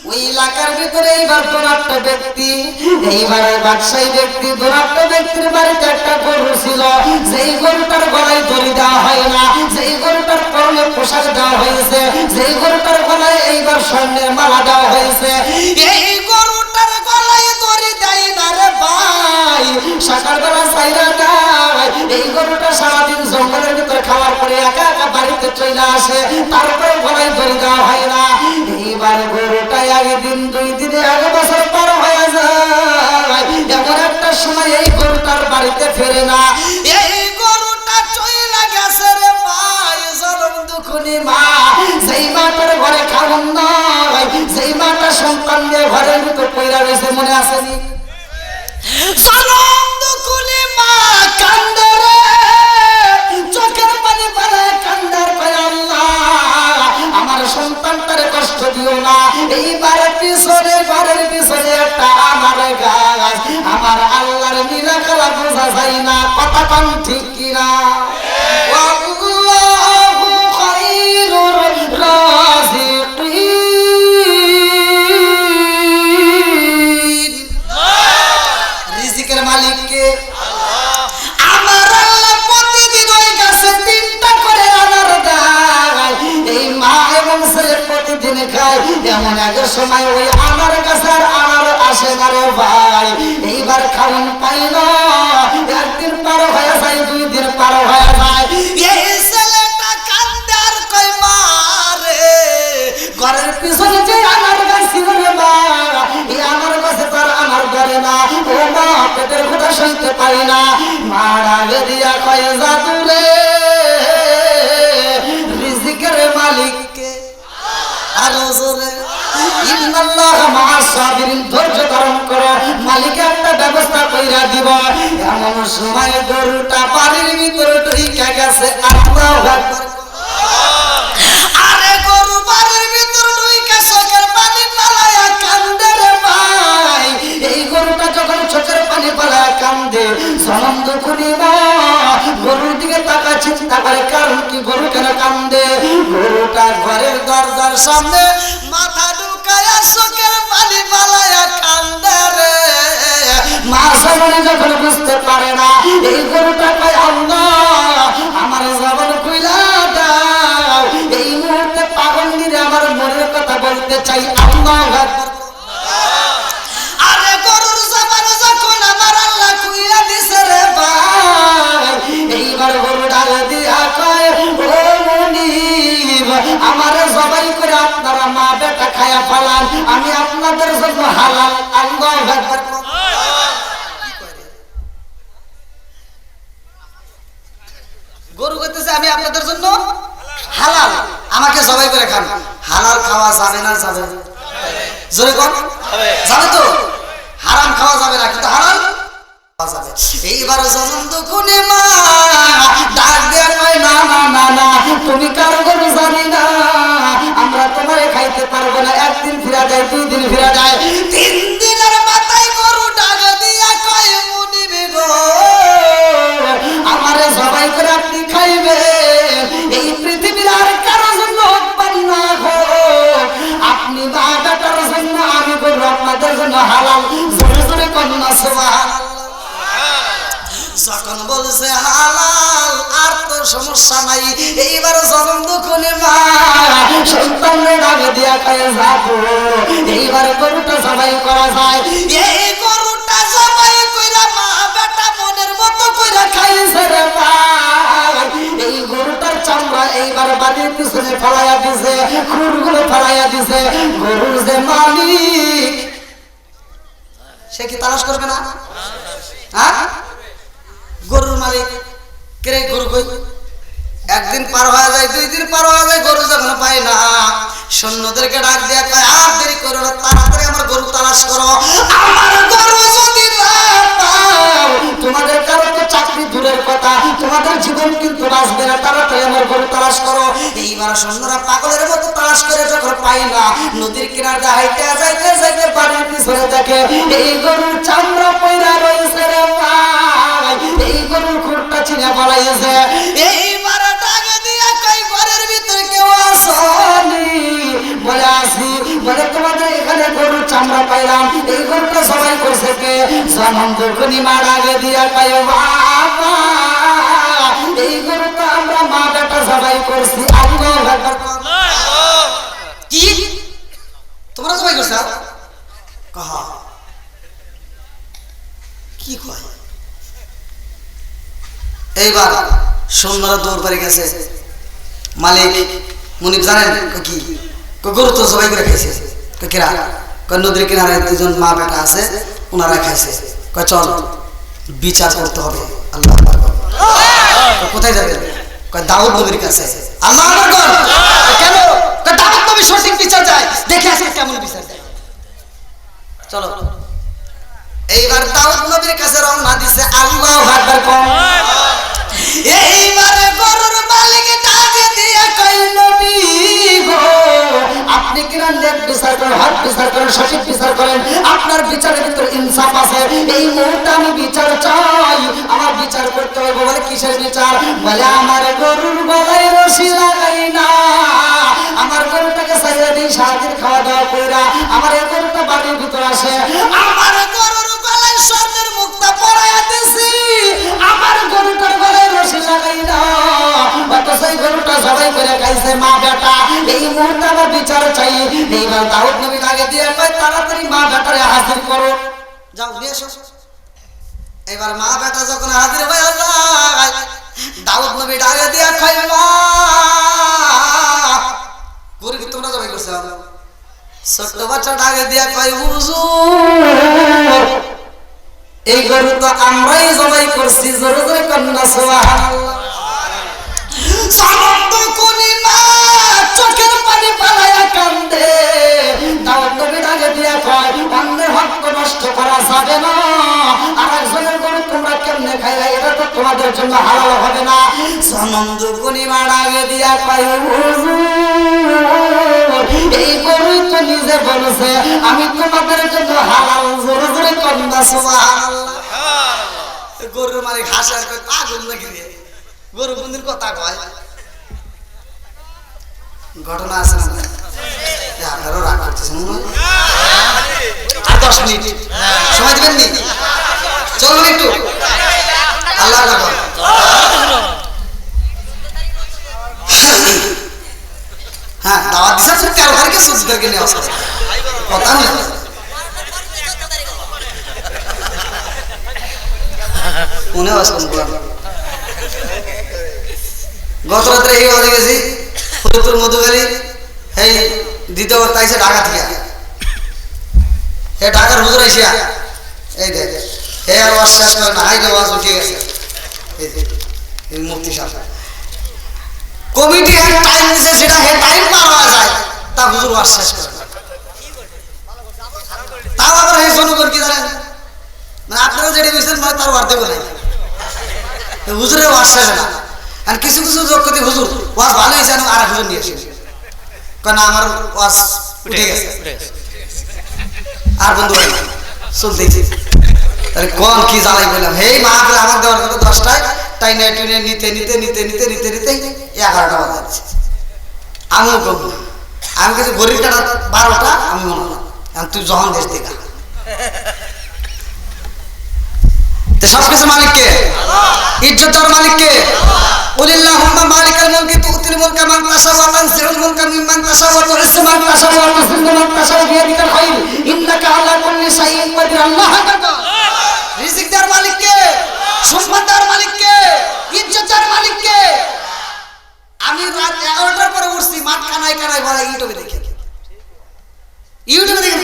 ওই এলাকার ভিতরে এইবার দোনাট্টা ব্যক্তি, এইবার ব্যবসায়ী ব্যক্তি, দোনাট্টা ব্যক্তির বাড়িতে একটা গরু ছিল, যেই গরুটার গলায় দড়ি দেওয়া হয় না, যেই গরুটার পরনে পোশাক দেওয়া হয়েছে, যেই গরুটার গলায় এইবার স্বর্ণের মালা দেওয়া হয়েছে। এই গরুটার গলায় দড়ি দেয় না রে ভাই, সকালবেলা চাইরা দেয়। এই গরুটা সারাদিন জঙ্গলের ভিতরে খাওয়ার পরে একা একা বাড়িতে চলে আসে, তারপরে গলায় দড়ি দেওয়া হয় না। এইবার গরুটা একদিন, 2 দিনে, 1 বছর পার হয়ে যায়, এমন একটা সময় এই গরুটার বাড়িতে ফেরে না। এই গরুটা চলে গেছে রে ভাই, জনম দুঃখনী মা, সেই মাটার ঘরে খাওয়ান নয়, সেই মাটা সন্তান নিয়ে ঘরের ভিতর পয়রা রয়েছে, মনে আসেনি? জনম দুঃখনী মা কান্দে রে, চোখের পানি ফেলে কান্দার কয় আল্লাহ আমার সন্তানটার কষ্ট দিও না। এইবার পিছনে, ঘরের পিছনে একটা আমার গাছ, আমার আল্লাহর মিরাকেল বোঝা যায় না, কথা কম ঠিক কিনা? আল্লাহু খায়রুর রাযিকিন, রিজিকের মালিক কে? আমার আল্লাহ প্রতিদিন ওই গাছে 3টা করে আনার দেয়। এই মা এবং ছেলে প্রতিদিন খায়। এমন এক সময় ওই আনার গাছের আনার আসে না রে ভাই, এইবার খাওয়ান পাই না। 1 দিন পার হয়ে যায়, 2 দিন পার হয়ে যায়, এই ছেলেটা কান্দে আর কয় মা রে, ঘরের পিছনে যে আনার গাছ ছিল রে মা, এই আনার গাছে তার আনার ধরে না। ও মা, পেটের ক্ষুধা সইতে পারি না। মা রাগে দিয়া কয় জাদু রে, রিজিকের মালিক কে? আরো জোরে, ইন্নাল্লাহ মা'আস সাবিরিন, ধৈর্য ধারণ করো, মালিক একটা ব্যবস্থা কইরা দিব। এমন সময় গরুটা বাড়ির ভিতরে ঢুইকা গেছে। আল্লাহু আকবার। আরে গরু বাড়ির ভিতরে ঢুইকা চোখের পানি ফেলায়া কান্দে রে ভাই। এই গরুটা যখন চোখের পানি ফেলায়া কান্দে, জনম দুঃখনী মা গরুর দিকে তাকা, চিন্তা করে কারণ কি, গরু কেন কান্দে? গরুটা ঘরের দরজার সামনে মাথা ঢুকায়া চোখের পানি ফেলায়া কান্দে রে। মা সামনে যখন বুঝতে পারে না, এই গরুটা কয় আল্লাহ আমার জবান খুইলা দাও, এই মুহূর্তে পাগল নিরে আমার মনের কথা বলতে চাই। আল্লাহু আকবার। আরে গরুর জবান যখন আমার আল্লাহ খুইলা দিছে রে ভাই, এইবার গরু ডাক দিয়া কয় ও মুনিব, আমারে জবাই করে আপনারা মা বেটা খায়া ফেলান, আমি আপনাদের জন্য হালাল। আল্লাহু আকবার। গরু কইতেছে আমি আপনাদের জন্য হালাল, আমাকে জবাই করে খান। হালাল খাওয়া যাবে না? যাবে। জোরে কোন যাবে তো? হারাম খাওয়া যাবে না, কিন্তু হালাল খাওয়া যাবে। এইবার জনম দুঃখনী মা ডাক দেয়া কয় না না না না, তুমি কারো গরু জানি না, আমরা তোমারে খাইতে পারবো না। 1 দিন ফিরা যায়, 2 দিন ফিরা যায়, 3 দিনের মাথায় গরু ডাক দিয়া কয় মুনিব গো, আমারে জবাই করে আপনি খাইবেন, এই পৃথিবীর আর কারো জন্য না হোক, আপনি মা বেটার জন্য, আমি গরু আপনাদের জন্য হালাল। জোরে জোরে কন্যা সুবহানাল্লাহ। যখন বলছে হালাল আর তো সমস্যা নাই, এইবার জনম দুঃখনী মা সন্তানের ডাকে দিয়া কয় যাবো, এইবার গরুটা জবাই করা যায়। এই গরুটা জবাই কইরা মা বেটা মনের মতো কইরা খাইছে রে ভাই। এই গরুটার চামড়া এইবার বাড়ির পিছনে ফেলাইয়া দিছে, খুরগুলো ফেলাইয়া দিছে। গরুর যে মালিক, সে কি তালাশ করবে না? হ্যাঁ, গরুর মালিক কে? গরু কই? 1 দিন পার হয়ে যায়, 2 দিন পার হয়ে যায়, গরু যখন পায় না, সৈন্যদেরকে ডাক দিয়া কয় আর দেরি করো না, তাড়াতাড়ি আমার গরু তালাশ করো। আমার গরু যদি না পাও, তোমাদের কারো তো চাকরি দূরের কথা, তোমাদের জীবন কিন্তু বাঁচবে না, তাড়াতাড়ি আমার গরু তালাশ করো। এইবার সৈন্যরা পাগলের মতো তালাশ করে যখন পায় না, নদীর কিনারে হাইটা যাইতে যাইতে বাড়ির পিছনে দেখে এই গরুর চামড়া পয়রা রয়েছে রে ভাই, এই গরুর খুরটা ছিঁড়ে পালাইছে। এইবার ডাক দিয়া কই ঘরের ভিতরে কেউ আসনি? বলে আসি। বলে তোমাদের এখানে গরুর চামড়া পাইলাম, এই গরুটা সবাই করছে কে? জনম দুঃখনী মা ডাকে দিয়া কই বাবা, এই গরুটা আমরা মা বেটা সবাই করছি। আল্লাহু আকবার। কি এইবার সৈন্যরা দৌড় পারে গেছে। মালিক মুনিব জানেন কি গরু তো সবাই করে খাইছে। কেরা নদীর কিনারে দুজন মা বেটা আছে, ওনারা খাইছে। চল বিচার করতে হবে। আল্লাহ কোথায় যাবেন? দাউদ নবীর কাছে। আল্লাহ কেন? দাউদ নবী সঠিক বিচার চায়, দেখে আসে কেমন বিচার চায়। চলো এইবার দাউদ নবীর কাছে রওনা দিছে। আল্লাহু আকবার কোন। এইবারে গরুর মালিক ডাকে দিয়ে কই নবী গো, আপনি কিনা নেক বিচার করেন, হক বিচার করেন, সঠিক বিচার করেন, আপনার বিচারের ভিতরে ইনসাফ আছে। এই মুহূর্তে আমি বিচার চাই, আমার বিচার করতে হবে। বলে কিসের বিচার? বলে আমার গরুর গলায় রশি লাগাই না, আমার গরুটাকে ছাইড়া দিই, সারাদিন খাওয়া দাওয়া কইরা আমার এই গরুটা বাড়ির ভিতরে আসে, আমার গরুর গলায় স্বর্ণের মুক্তা পরাইয়া দিছি, আমার গরুটার গলায় রশি লাগাই না, অথচ এই গরুটা সবাই করে খাইছে মা বেটা। এই মুহূর্তে আমার বিচার চাই। এইবার দাউদ নবী আগে দিয়ে কয় তাড়াতাড়ি মা বেটারে হাজির করো, যাও নিয়ে এসো। এবার মা বেটা যখন হাজির হয়ে যায়, দাউদ নবী ডাকে দিয়ে কয় মা, গরু কি তোমরা জবাই করছো? ছোট্ট বাচ্চা ডাকে দিয়ে কয় হুজুর, এই গরু তো আমরাই জবাই করছি। জোরে জোরে কন্যা সুবহানাল্লাহ। সামন্ত কোনি মা চোখের পানি পালায়া কান্দে। দাউদ নবী ডাকে দিয়ে কয় অন্যের হক নষ্ট করা যাবে না, আর একজনের গরু তোমরা কেমনে খাইলা? এটা তো তোমাদের জন্য হালাল হবে না। সামন্ত কোনি মা ডাকে দিয়ে কয় হুজুর, এই গরু তো নিজে বলেছে আমি তোমাদের জন্য হালাল। জোরে জোরে কন্যা সুবহানাল্লাহ। গরুর মালিক হাসে আর কয় পাগল নাকি রে, গরু বন্দির কথা কয়। ঘটনা আছে না? আপনারও রাগ করতেছেন। আর 10 মিনিট সময় দেবেন নি? চলুন একটু। আল্লাহ হ্যাঁ দাওয়াত দিছে 13 তারিখে 14 তারিখে নেওয়া হবে কথা নেই। মনে আসুন গত রাত্রে এই হয়ে গেছি ফরিদপুর মধুখালী, এই দ্বিতীয় তাইছে ঢাকা থেকে। হে ঢাকার হুজুর আইসিয়া এই দেখ হে আর ওয়াজ শেষ করে না, হাই রে ওয়াজ উঠে গেছে। এই মুফতি সাহেব কমিটি এক টাইম দিছে, সেটা হে টাইম পার হয়ে যায়, তা হুজুর ওয়াজ শেষ করে না। তাও আবার হে জনগণ কি জানেন, মানে আপনারা যেটা বুঝছেন মানে তার অর্ধেক নাই, হুজুরের ওয়াজ শেষ না। আর কিছু কিছু যোগ করতে হুজুর ওয়াজ ভালো হয়েছে, আর এক হুজুর নিয়ে এসে কেন আমার ওয়াজ উঠে গেছে আর বন্ধু চলতেছি। তাহলে কোন কি জ্বালাই বললাম, হেই মাহফিল আমার দেওয়ার কথা 10টায়, তাই নেট নিতে নিতে নিতে নিতে নিতে নিতে 11টা বাজাচ্ছে। আমিও কম না, আমি কিছু গরিব কাটা 12টা, আমি মনে না তুই যখন দেশ দেখা। সবকিছু মালিক কে? ইজ্জত দেওয়ার মালিক কে? কুলিল্লাহুম্মা মালিকাল মুলকি তুতিল মুলকা মান তাশা ওয়া তানজিউল মুলকা মিম্মান তাশা ওয়া তুইজ্জু মান তাশা ওয়া তুযিল্লু মান তাশা বিয়াদিকাল খায়র ইন্নাকা আলা কুল্লি শাইইন কাদির। আল্লাহ আকবার। রিজিক দেওয়ার মালিক কে? সম্পদ দেওয়ার মালিক কে? ইজ্জত দেওয়ার মালিক কে? আমি রাত 11টার পরে উঠছি, মাঠ কানায় কানায় ভরা। ইউটিউবে দেখেন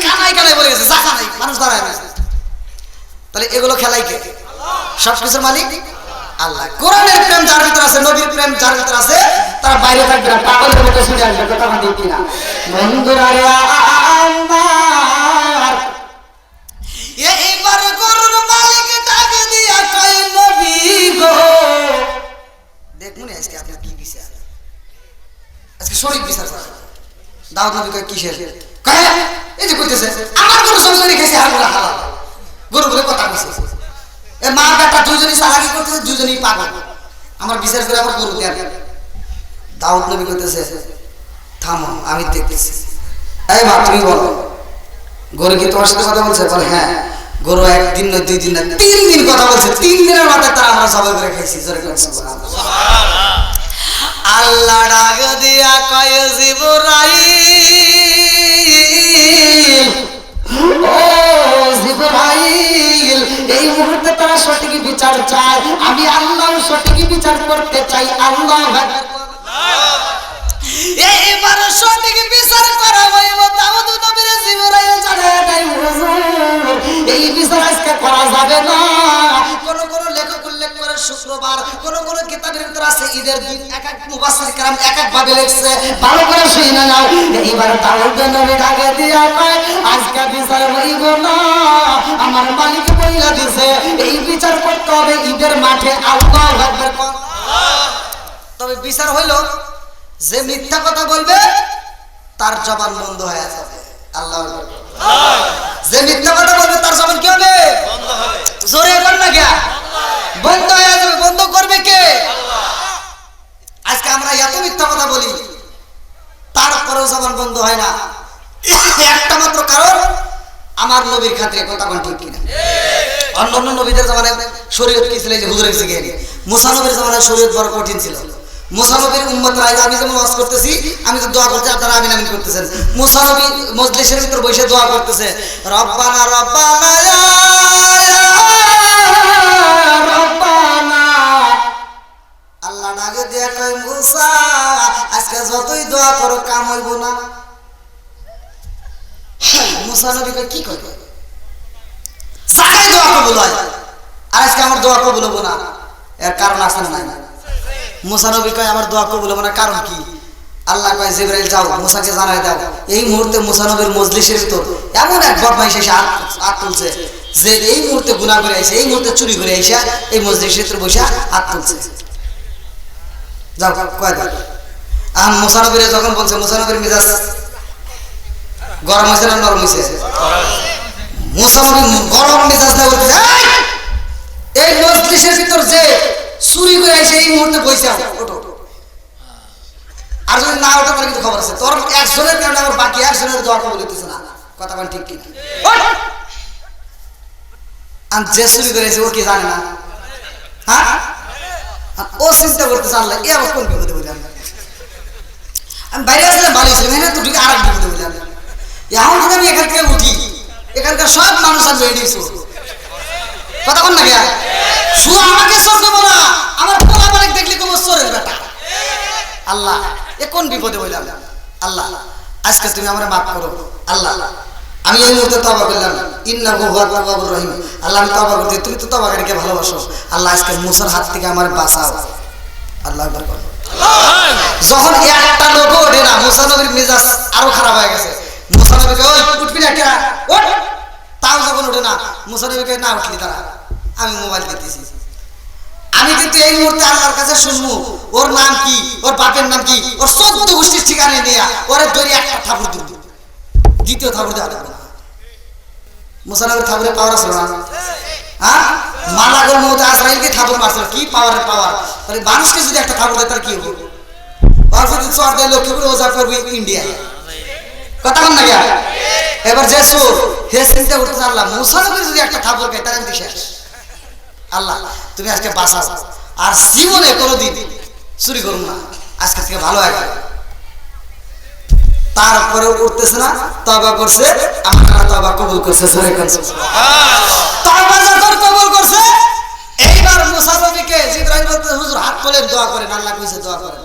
কানায় কানায় বলে গেছে, জায়গা নাই, মানুষ দাঁড়ায় রয়েছে। তাহলে এগুলো খেলাই কে? সবকিছুর মালিক আল্লাহ। কোরআনের প্রেম যার ভিতরে আছে, নবীর প্রেম যার ভিতরে আছে, তারা বাইরে থাকবে না, পাগলের মতো শুনে আসবে। কথা আমি দেখি না বন্ধুরা রে আমার। এইবার গরুর মালিক ডাকে দিয়া কয় নবী গো, দেখুন আজকে আপনার কি বিচার, আজকে শরীর বিচার করা। দাউদ নবী কয় কিসের? কয় এই যে কইতেছে আমার গরু সঙ্গে খেয়েছে, আর বলে হালাল গরু বলে কথা কইছে। এ মা বেটা দুইজনই চালাকি করতেছে, দুইজনই পাগল, আমার বিচার করে আমার গরু দেন। দাউদ নবী কইতেছে থামো আমি দেখতেছি। এই মা তুমি বলো, গরু কি তোমার সাথে কথা বলছে? বলে হ্যাঁ। গরু একদিন নয়, 2 দিন নয়, 3 দিন কথা বলছে। 3 দিনের মাথায় তারা আমরা সবাই করে খাইছি। জোরে করে সুবহানাল্লাহ। আল্লাহ ডাক দিয়া কয় জিবরাইল, ও জিবরাইল, এই মুহূর্তে তারা সঠিক বিচার চায়, আমি আল্লাহ সঠিক বিচার করতে চাই। আল্লাহ এইবার সঠিক বিচার করা হইব। দাউদ নবীর জিবরাইল জানায় নাই হুজুর এই বিচার আজকে করা যাবে না। কোন কোন লেখক উল্লেখ করে শুক্রবার, কোন কোন কিতাবের ভিতর আছে ঈদের দিন। এক এক মুফাসসির کرام এক এক ভাবে লিখছে, ভালো করে শুনে নাও। এইবার দাউদ নবী ডাকে দিয়া কয় আজকে বিচার হইব না, আমার মালিক বইলা দিছে এই বিচার করতে হবে ঈদের মাঠে। আল্লাহু আকবার। তবে বিচার হইল যে মিথ্যা কথা বলবে তার জবান বন্ধ হয়ে যাবে। আল্লাহু আকবার। যে মিথ্যা কথা বলবে তার জবান কি হবে? বন্ধ হবে। জোরে বল না কে? বন্ধ হয়ে যাবে। বন্ধ করবে কে? আল্লাহ। আজকে আমরা এত মিথ্যা কথা বলি তারপরেও জবান বন্ধ হয় না, একটা মাত্র কারণ আমার নবীর খাতিরে। কথা কোন ঠিক কিনা? অন্যান্য নবীদের জামানায় শরীয়ত কি ছিল? এই যে হুজুরের শিখে মুসা নবীর জামানায় শরীয়ত বড় কঠিন ছিল। মুসা নবীর উম্মতরা, আমি যেমন ওয়াজ করতেছি, আমি তো দোয়া করতে, আপনারা আমিন আমিন করতেছেন। মুসা নবী মজলিসের ভিতর বসে দোয়া করতেছে, রব্বানা রব্বানা ইয়া রব্বানা। আল্লাহ ডাকে দিয়া কয় মুসা আজকে যতই দোয়া করো কাম হইব না। মুসা নবী কয় কি করবে? সাকাই দোয়া কবুল হয়, আর আজকে আমার দোয়া কবুল হবো না। এর কারণ আছে না নাই? মুসা নবী কয় আমার দোয়া কবুল হবে না, কারণ কি? আল্লাহ কয় জিবরাইল যাও মুসাকে জানাই দাও। এই মুহূর্তে মুসা নবীর মজলিসের ভিতর এমন এক বদমাইশ এসে হাত তুলছে যে এই মুহূর্তে গুনাহ করে আইছে, এই মুহূর্তে চুরি করে আইসা এই মজলিসের ভিতর বসে হাত তুলছে। যাও কয় দাও। আর মুসা নবীরে যখন বলছে, মুসা নবীর মেজাজ গরম হয়েছে না নরম হয়েছে? মুসা নবী গরম মেজাজ না বলতে এই মজলিসের ভিতর যে চুরি করে আইসে এই মুহূর্তে বইছে ওঠো। আর যদি না ওঠে তাহলে কিন্তু খবর আছে, তোর একজনের কারণে আমার বাকি একজনের দোয়া কবুল হইতেছে না। কথা বল ঠিক কি? আর যে চুরি করে আইছে ও কি জানে না? হ্যাঁ, ও চিন্তা করতেছে আল্লাহ এ আবার কোন বিপদে বললাম। আমি বাইরে আসলাম ভালো ছিলাম, হ্যাঁ তো ঠিক আর এক বিপদে বললাম। এখন যদি আমি এখান থেকে উঠি, এখানকার সব মানুষ আর বেরিয়ে দিয়েছে। কথা বল না কে? শুধু আমাকে চোর দেবো না, আমার পোলা বালেক দেখলে কেবল চোরের বেটা। আল্লাহ এ কোন বিপদে বললাম? আল্লাহ আজকে তুমি আমার মাফ করো। আল্লাহ আমি এই মুহূর্তে তওবা করলাম, ইন্নাহু হুয়াত তাওয়াবুর রহিম। আল্লাহ আমি তওবা করতে, তুমি তো তওবাকারীকে ভালোবাসো। আল্লাহ আজকে মুসার হাত থেকে আমার বাঁচাও। আল্লাহ আকবার। যখন একটা লোক ওঠে না, মুসা নবীর মেজাজ আরো খারাপ হয়ে গেছে। মুসা নবীকে ওই উঠবি না কেন ওঠ, তাও যখন ওঠে না, মুসা নবীকে না উঠলি তারা আমি মোবাইল দিতেছি। আমি কিন্তু এই মুহূর্তে আল্লাহর কাছে শুনবো ওর নাম কি, ওর বাপের নাম কি, ওর 14 গোষ্ঠীর ঠিকানা নিয়ে ওরে ধরে একটা ঠাকুর দিব, দ্বিতীয় ঠাকুর দেওয়া যাবে না। মুসা নবীর ঠাকুরের পাওয়ার আছে না? হ্যাঁ, মালাগল মধ্যে আজরাইলকে ঠাকুর মারছিল, কি পাওয়ারের পাওয়ার। তাহলে মানুষকে যদি একটা ঠাকুর দেয় তার কি হবে? আর যদি চর দেয় লক্ষ্মীপুরে ওজা করবে ইন্ডিয়ায়। কথা বল না কে? এবার যে চোর হে চিন্তা করতেছে আল্লাহ মুসা নবীর যদি একটা ঠাকুর খায় তার আমি শেষ। আল্লাহ তুমি আজকে বাঁচাও, আর জীবনে কোনোদিন চুরি করুন না, আজকে থেকে ভালো হয়। তারপরে উঠতেছে না, তওবা করছে, আমার তওবা কবুল করছে। সরে করছে তওবা যখন কবুল করছে, এইবার মুসা নবীকে জিবরাইল বলতে হুজুর হাত তোলেন দোয়া করেন। আল্লাহ কইছে দোয়া করেন।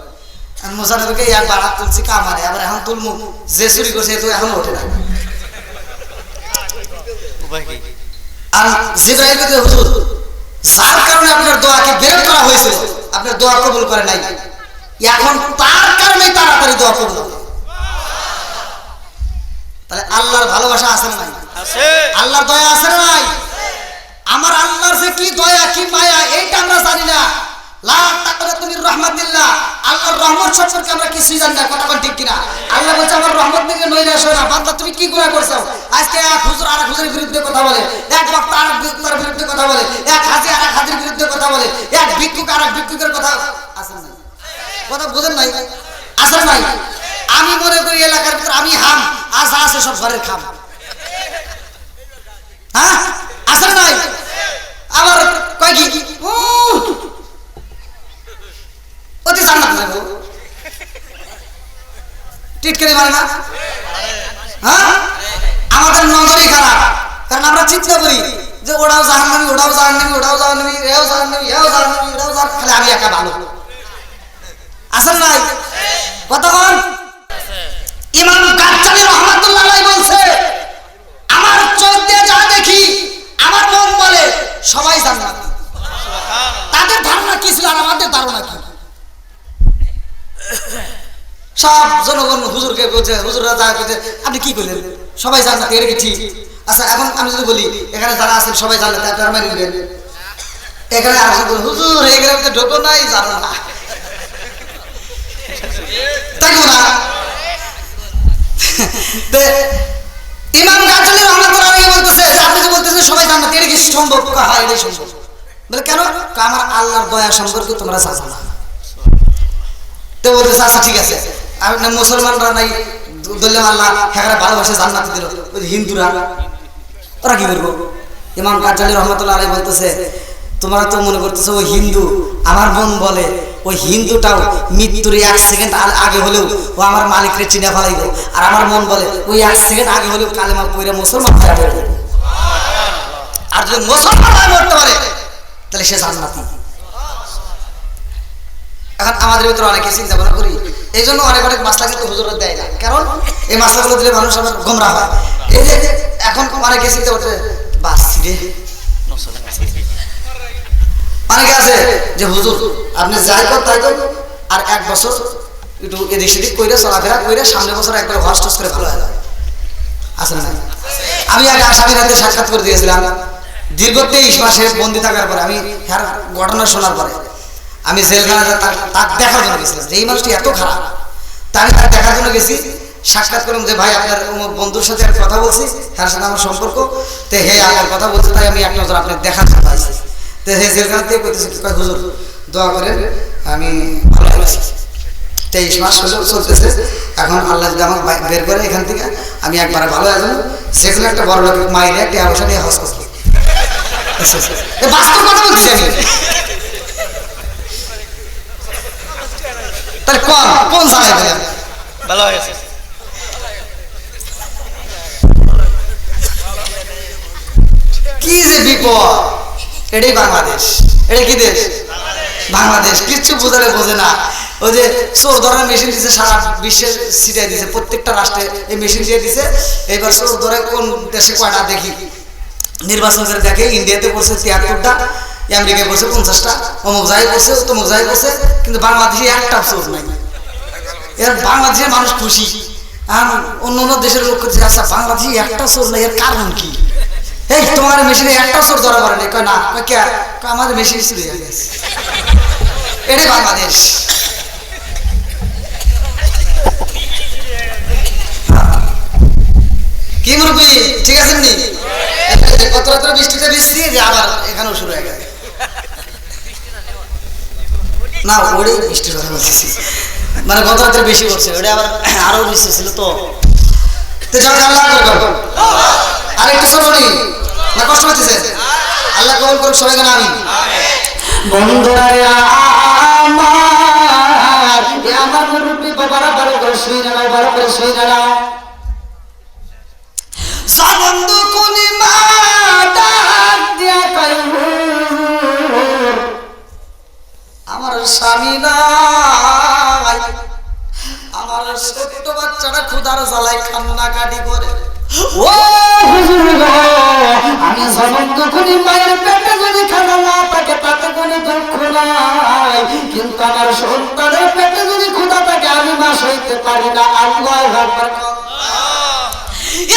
আর মুসা নবীকে একবার হাত তুলছি কামারে, আবার এখন তুলমু, যে চুরি করছে তো এখন ওঠে না। আর জিবরাইল বলতে হুজুর যার কারণে আপনার দোয়াকে বের করা হয়েছিল আপনার দোয়া কবুল করে নাই, এখন তার কারণে তাড়াতাড়ি দোয়া কবুল হবে। তাহলে আল্লাহর ভালোবাসা আছে না নাই? আছে। আল্লাহর দয়া আছে না নাই? আমার আল্লাহর যে কি দয়া কি মায়া এইটা আমরা জানি না। লা তাকনাতু মির রাহমাতিল্লাহ, আল্লাহর রহমত সম্পর্কে আমরা কিছুই জানি না। কথা বল ঠিক কিনা? আল্লাহ বলছে আমার রহমত থেকে নইলে আসো না। বান্দা তুমি কি গুনাহ করছো? আজকে এক হুজুর আরেক হুজুরের বিরুদ্ধে কথা বলে, এক বক্তা আরেক বক্তার বিরুদ্ধে কথা বলে, এক হাজি আরেক হাজির বিরুদ্ধে কথা বলে, এক ভিক্ষুক আরেক ভিক্ষুকের কথা আছে না? কথা বুঝেন নাই? আছে নাই? আমি মনে করি এলাকার ভিতর আমি হাম, আজ আছে সব ঘরের খাম। হ্যাঁ আছে নাই? আবার কয় কি অতি জান্নাত যাবো টিটকারি মারে না? হ্যাঁ আমাদের নজরই খারাপ, কারণ আমরা চিন্তা করি যে ওরাও জাহান্নামী, ওরাও জাহান্নামী, ওরাও জাহান্নামী, এও জাহান্নামী, এও জাহান্নামী, এও জাহান্নামী, খালি আমি একা ভালো। আসেন নাই কথা বল। ইমাম গাজ্জালী রহমাতুল্লাহ আলাইহি বলছে, আমার চোখ দিয়ে যা দেখি আমার মন বলে সবাই জান্নাতি। তাদের ধারণা কি ছিল আর আমাদের ধারণা কি? সব জনগণ হুজুরকে বলছে, হুজুররা যা বলছে আপনি কি করলেন সবাই জান্নাতি, এটা কি ঠিক? আচ্ছা এখন আমি যদি বলি এখানে যারা আছেন সবাই জান্নাতি, আপনারা মেনে নেবেন? এখানে আসে হুজুর এখানে তো ঢোকো নাই জানো না, তাই না? ইমাম গাজ্জালী রহমাতুল্লাহ আলাইহি বলতেছে যে আপনি যে বলতেছেন সবাই জান্নাতি, এটা কি সম্ভব? হ্যাঁ এটাই সম্ভব। বলে কেন? আমার আল্লাহর দয়া সম্পর্কে তোমরা জানো না। তো বলতেছে আচ্ছা ঠিক আছে, আপনি মুসলমানরা নাই ধরলাম আল্লাহ হ্যাঁ ভালোবাসে জান্নাত দিল, ওই হিন্দুরা ওরা কি করবো? ইমাম গাজ্জালী রহমাতুল্লাহ আলাইহি বলতেছে তোমরা তো মনে করতেছো ওই হিন্দু, আমার মন বলে ওই হিন্দুটাও মৃত্যুর 1 সেকেন্ড আগে হলেও ও আমার মালিকরে চিনে ফেলাইব, আর আমার মন বলে ওই 1 সেকেন্ড আগে হলেও কালেমা পড়ে মুসলমান হয়ে যাবে। আর যদি মুসলমান হয়ে মরতে পারে তাহলে সে জান্নাতি। এখন আমাদের ভিতরে অনেকে চিন্তা ভাবনা করি, এই জন্য অনেক অনেক মাসলা কিন্তু হুজুররা দেয় না, কারণ এই মাসলাগুলো দিলে মানুষ আবার গোমরা হয়। এই যে এখন অনেকে চিন্তা করতে বাসি রে, অনেকে আছে যে হুজুর আপনি যাই কর তাই কর, আর 1 বছর একটু এদিক সেদিক কইরে চলাফেরা কইরে সামনে বছর একবার হস টস করে ভালো হয় আসেন না? আমি আগে আসামির হাতে সাক্ষাৎ করে দিয়েছিলাম, দীর্ঘ 23 মাসের বন্দি থাকার পরে আমি ঘটনা শোনার পরে আমি জেলখানাতে তার দেখার জন্য গেছিলাম যে এই মানুষটি এত খারাপ। তা আমি তার দেখার জন্য গেছি, সাক্ষাৎ করলাম যে ভাই আপনার বন্ধুর সাথে একটা কথা বলছি, তার সাথে আমার সম্পর্ক, তো হে আমার কথা বলছে তাই আমি 1 নজর আপনার দেখার জন্য আসছি। তো হে জেলখানা থেকে করতেছি হুজুর দোয়া করেন আমি ভালো আছি। 23 মাস হলেও চলতেছে, এখন আল্লাহ যদি আমাকে বের করে এখান থেকে আমি একবারে ভালো আছি, যেগুলো একটা বড় লোক মাইলে একটা ব্যবসা নিয়ে হজ করছি। বাস্তব কথা বলছি আমি। তাহলে কোন জায়গায় গেলাম ভালো হয়েছে। কি যে বিপদ! এটাই বাংলাদেশ। এটা কি দেশ? বাংলাদেশ। কিচ্ছু বোঝালে বোঝে না। ওই যে চোর ধরার মেশিন দিছে, সারা বিশ্বের সিটাই দিছে, প্রত্যেকটা রাষ্ট্রে এই মেশিন দিয়ে দিছে। এইবার চোর ধরে কোন দেশে কয়টা দেখি নির্বাচন করে দেখে, ইন্ডিয়াতে করছে 73টা, আমেরিকায় করছে 50টা, অমুক জায়গায় করছে তমুক জায়গায় করছে, কিন্তু বাংলাদেশে একটা চোর নাই। এর বাংলাদেশের মানুষ খুশি, আর অন্য অন্য দেশের লোক করছে আচ্ছা বাংলাদেশে একটা চোর নাই, এর কারণ কি? এই তোমার মেশিনে একটা চোর ধরা পড়ে নাই, কয় না, কে আমাদের মেশিন চুরি হয়ে গেছে। এটাই বাংলাদেশ। কি মুরব্বি ঠিক আছেন নি? কত রাত্রে বৃষ্টিতে বৃষ্টি যে আবার এখানেও শুরু হয়ে গেছে না, ওরে বৃষ্টির কথা বলতেছি, মানে গত রাত্রে বেশি করছে, ওটা আবার আরো বৃষ্টি ছিল তো। আর একটু শোনি না, কষ্ট হচ্ছে, আল্লাহ কবুল করুক সবাই কেন আমি। বন্ধুরা আমার মুরব্বি বাবারা বড় করে শুই না, বড় করে শুই না। বন্ধু কোনি মা ডাক দিয়া কই আমার স্বামী নাই, আমার ছোট্ট বাচ্চাটা ক্ষুধার জ্বালায় কান্নাকাটি করে। ও হুজুর গো, আমি যখন যখন মায়ের পেটে যদি খানা না থাকে তাতে কোনো দুঃখ নাই, কিন্তু আমার সন্তানের পেটে যদি ক্ষুধা থাকে আমি মা সইতে পারি না। আল্লাহু আকবার।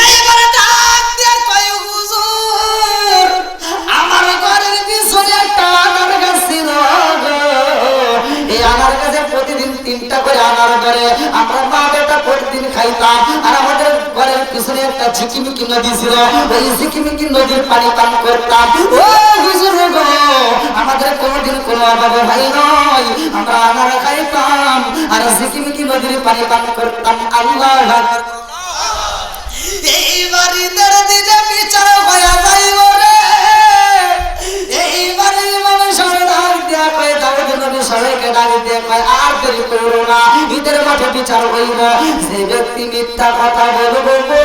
এইবার ডাক দিয়ে কই হুজুর আমার ঘরের পিছনে একটা আনার গাছ ছিল, এই আনার গাছে প্রতিদিন 3টা করে আনার ধরে আমরা মা বেটা প্রতিদিন খাইতাম, আর আমাদের ঘরের পিছনে একটা ঝিকিমিকি নদী ছিল, ওই ঝিকিমিকি নদীর পানি পান করতাম। ও হুজুর গো, আমাদের কোনোদিন কোনো অভাব হয় নাই, আমরা আনার খাইতাম আর ঝিকিমিকি নদীর পানি পান করতাম। আল্লাহু আকবার। এইবার ঈদের দিনে বিচার হয়ে যাইব রে, এইবারে ইমামে সবাই ডাক দিয়া কয়, দাউদ নবী সবাইকে ডাক দিয়া কয় আর দেরি করো না, ঈদের মাঠে বিচার হইব। যে ব্যক্তি মিথ্যা কথা বলবে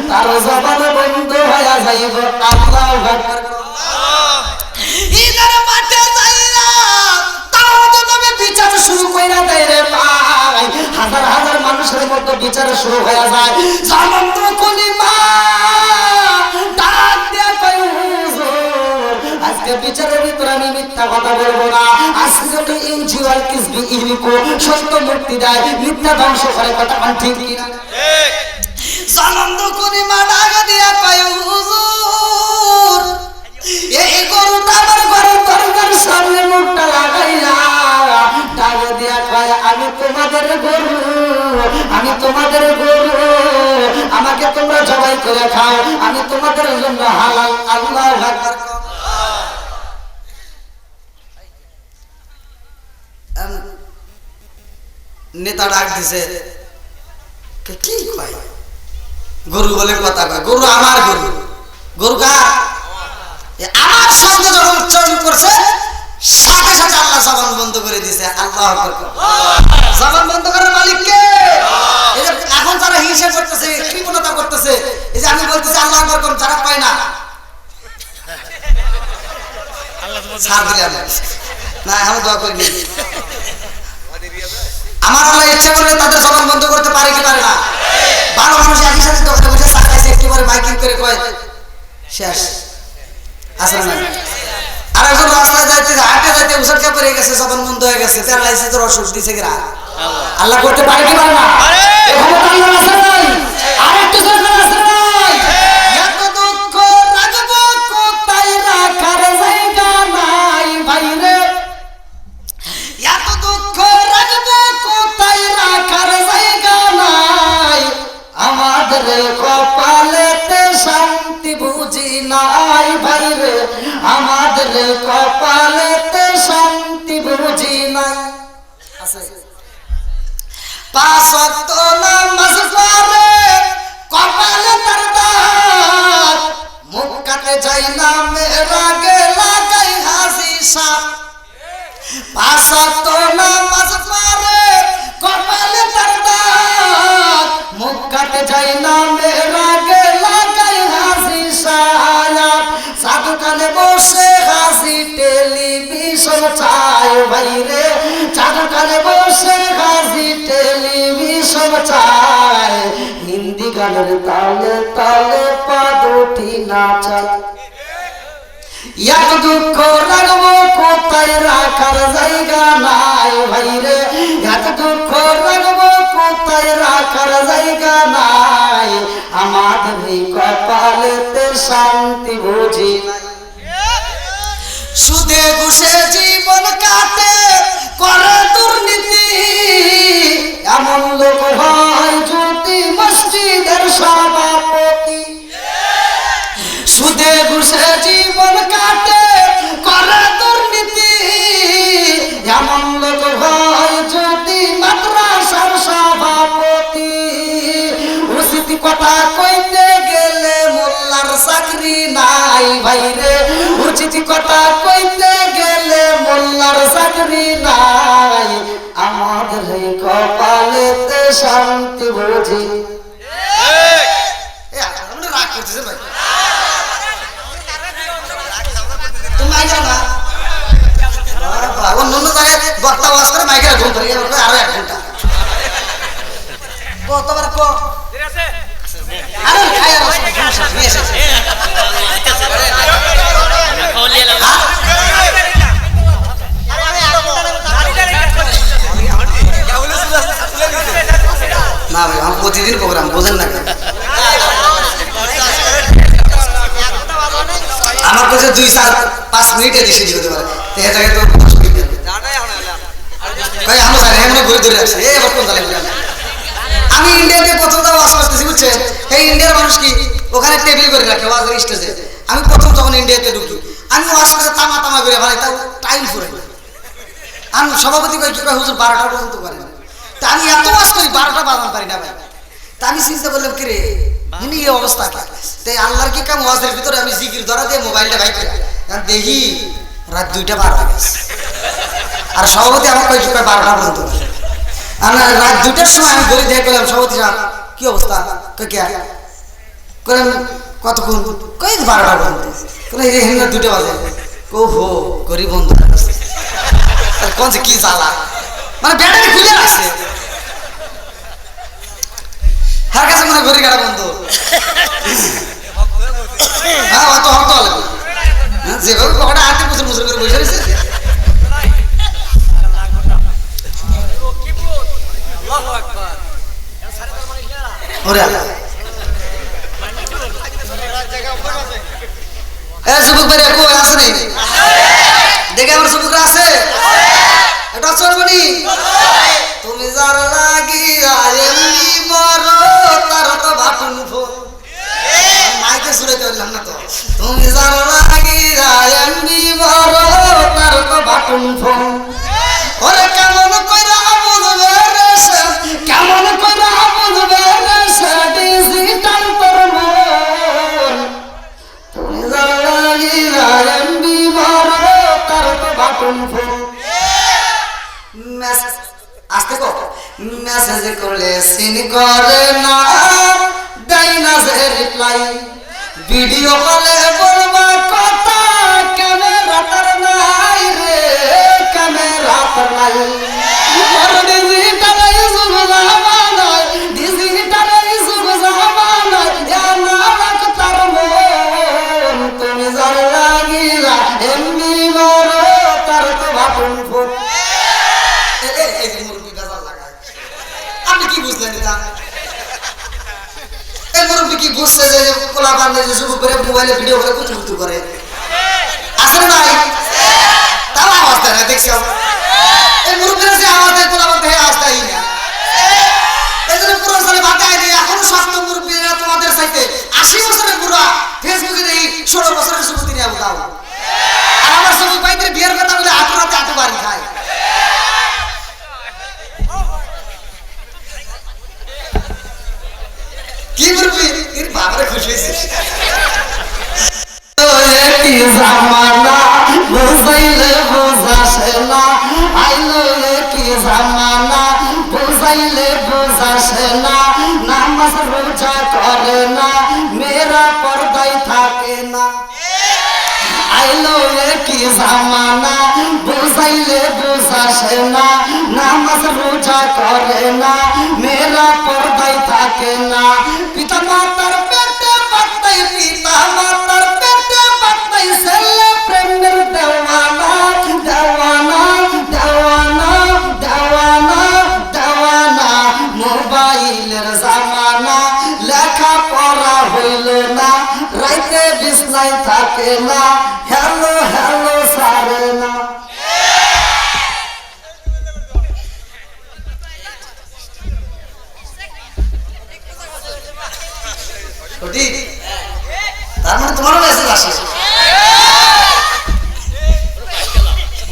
তার জবান বন্ধ হয়ে যায়। যাইব আল্লাহু আকবার ঈদের মাঠে যাইয়া তাও যদি বিচার শুরু কইরা দেয় রে ভাই হাজার হাজার মানুষের মধ্যে বিচার শুরু হয়ে যায় সামন্ত কলিমা ডাক দিয়া কই হুজুর আজকে বিচারের ভিতরে আমি মিথ্যা কথা বলবো না আজকে যদি ইনজিওয়াল কিসবি ইলকো সত্য মুক্তি দেয় মিথ্যা ধ্বংস করে কথা কোন ঠিক কিনা ঠিক সানন্দ কলিমা ডাক দিয়া কই হুজুর এই গরুটা আমার ঘরের দরজার সামনে মুখটা লাগাইয়া ডাক দিয়া কয় আমি তোমাদের গরু আমাকে তোমরা জবাই করে খাও আমি তোমাদের জন্য হালাল আল্লাহু আকবার নেতা ডাক দিছে কি কয় গরু বলে কথা কয় গরু আমার গরু কার আমার সঙ্গে যখন উচ্চারণ করছে সাথে সাথে আল্লাহ জবান বন্ধ করে দিয়েছে আল্লাহু আকবার জবান বন্ধ করার মালিক কে এই যে এখন যারা হিংসা করতেছে কৃপণতা করতেছে এই যে আমি বলতেছি আল্লাহু আকবার কোন যারা পায় না ছাড় দিলাম না আমি দোয়া করি আমার আল্লাহ ইচ্ছা করলে তাদের জবান বন্ধ করতে পারে কি পারে না ভালো মানুষ একই সাথে দোকানে বসে সাকাইছে একেবারে মাইকিং করে কয় শেষ আসলে না আর একজন রাস্তায় যাইতে হাঁটে যাইতে উসাটকা পড়ে গেছে জবান বন্ধ হয়ে গেছে তার লাইসেন্সের অসুখ দিছে কিনা আল্লাহ করতে পারে কি পারে না ক্ষমতা আল্লাহর আছে নাই আর একটু সরকার আছে নাই এত দুঃখ রাখবো কোথায় রাখার জায়গা নাই ভাইরে এত দুঃখ রাখবো কোথায় রাখার জায়গা নাই আমাদের কপালেতে শান্তি বুঝি নাই ভাইরে আমাদের কপালেতে শান্তি বুঝি নাই পাঁচ ওয়াক্ত নামাজ পড়ে কপালে তার দাগ মুখ কাটে যাই না মেরাগে লাগাই হাসি সাপ পাঁচ ওয়াক্ত নামাজ পড়ে কপালে তার দাগ মুখ কাটে যাই না মেরাগে লাগাই হাসি সাপ সাধু কানে বসে হাসি টেলিভিশন চাই ভাইরে সাধু কানে বসে হাসি টেলিভিশন চাই হিন্দি গানের তালে তালে পা দুটি নাচাই এত দুঃখ রাখবো কোথায় রাখার জায়গা নাই ভাইরে এত দুঃখ রাখবো কোথায় রাখার জায়গা নাই আমাদের কপালেতে শান্তি বুঝি নাই সুদে ঘুষে জীবন কাটে করে দুর্নীতি এমন লোক হয় যদি মসজিদের সভাপতি সুদে ঘুষে জীবন কাটে করে দুর্নীতি এমন লোক হয় যদি মাদ্রাসার সভাপতি উচিত কথা কইতে গেলে মোল্লার চাকরি নাই ভাইরে উচিত কথা কইতে গেলে মোল্লার চাকরি নাই আমাদের কপালেতে শান্তি বুঝি রাগ করতেছে ভাই তুমি না অন্য জায়গায় বক্তা ওয়াজ করে মাইকের ঘুম ধরে আরো 1 ঘন্টা কতবার কো আরে খাই আর নিয়ে এসেছে না ভাই আমি প্রতিদিন প্রোগ্রাম বোঝেন না আমার কাছে 2-4-5 মিনিটে দেশে দিতে পারে এই জায়গায় তো 10 মিনিট ভাই আমরা জানি এমন ঘুরে ধরে আছে এই আবার কোন জায়গায় আমি ইন্ডিয়াতে প্রথম ওয়াজ করতেছি বুঝছেন এই ইন্ডিয়ার মানুষ কি ওখানে টেবিল করে রাখে ওয়াজের স্টেজে আমি প্রথম যখন ইন্ডিয়াতে ঢুকি আমি ওয়াজ করে তামা তামা করে ভাই তাও টাইম ফুরে আমি সভাপতি কই কি কয় হুজুর 12টা পর্যন্ত করেন তা আমি এত ওয়াজ করি 12টা বাজান পারি না ভাই তা আমি চিন্তা করলাম কি রে ইনি এই অবস্থা কি তাই আল্লাহর কি কাম ওয়াজের ভিতরে আমি জিকির ধরা দিয়ে মোবাইলটা বাইক করে দেখি রাত 2টা পার হয়ে গেছে আর সভাপতি আমার কই কি কয় 12টা পর্যন্ত আমি রাত 2টার সময় আমি ঘড়ি দেখে গেলাম সভাপতি সাহেব কি অবস্থা কই কি করেন কতক্ষণ কই 12টা পর্যন্ত কোন এই হিন্দা 2টা বাজে কো হো গরিব বন্ধু কোন যে কি জ্বালা মানে ব্যাটারি খুলে রাখছে হার কাছে মনে ঘড়ি কাটা বন্ধু হ্যাঁ অত হত লাগবে যেভাবে পকেটে হাতে মুসুর মুসুর করে বসে রয়েছে ওরে যুবক ভাই কই আছে নি দেখে আমার যুবকরা আছে এটা চলবনি তুমি যার লাগিয়া এমনি মরো তার তো বাটুন ফোন মাইকে শুনে চললাম না তো তুমি যার লাগিয়া এমনি মরো তার তো বাটুন ফোন ওরে কেমন কইরা বুঝবে রে সে কেমন কইরা বুঝবে রে সে ডিজিটাল তোর মন তুমি যার লাগিয়া এমনি মরো তার তো বাটুন ফোন আসতে কো মেসেজ করলে সিন করে না দেয় না যে রিপ্লাই ভিডিও কলে বলবা কথা ক্যামেরা তার নাই রে ক্যামেরা তার নাই ডিজিটাল যুগ জামানা ডিজিটাল যুগ জামানা জানা লাগ তার মন তুমি যার লাগিলা এমনি মরো তার তো বাটন ফোন আপনি কি বুঝলেন এটা এই মুরব্বী কি বুঝছে যে কোলা বান্ধে যে শুরু করে মোবাইলে ভিডিও করে কুচু করে আসলে নাই তাও আওয়াজ দেয় না দেখছো এই মুরব্বীরা যে আওয়াজ দেয় কোলা বান্ধে আওয়াজ দেয় না এই জন্য পুরো সালে বাধা আইনি এখনো স্বাস্থ্য মুরব্বীরা তোমাদের চাইতে 80 বছরের বুড়া ফেসবুকে এই 16 বছরের যুবতী নিয়ে দাও আর আমার সবুজ ভাইদের বিয়ের কথা বলে আটরাতে আটু বাড়ি খায় কি মুরব্বী এর বাবারে খুশি হয়েছে কি জামানা বুঝাইলে বুঝাসে না আইলো কি জামানা বুঝাইলে বুঝাসে না নামাজ রোজা করে না মেরা পর্দায় থাকে না আইলো কি জামানা বুঝাইলে বুঝাসে না নামাজ রোজা করে না মেরা পর্দায় থাকে না পিতা মাতার পেটে পাতাই পিতা মাতার পেটে পাতাই ছেলে প্রেমের দেওয়ানা দেওয়ানা দেওয়ানা দেওয়ানা দেওয়ানা মোবাইলের জামানা লেখা পড়া হইল না রাইতে বিছনায় থাকে না হ্যালো হ্যালো সারে না তার মানে তোমারও মেসেজ আসে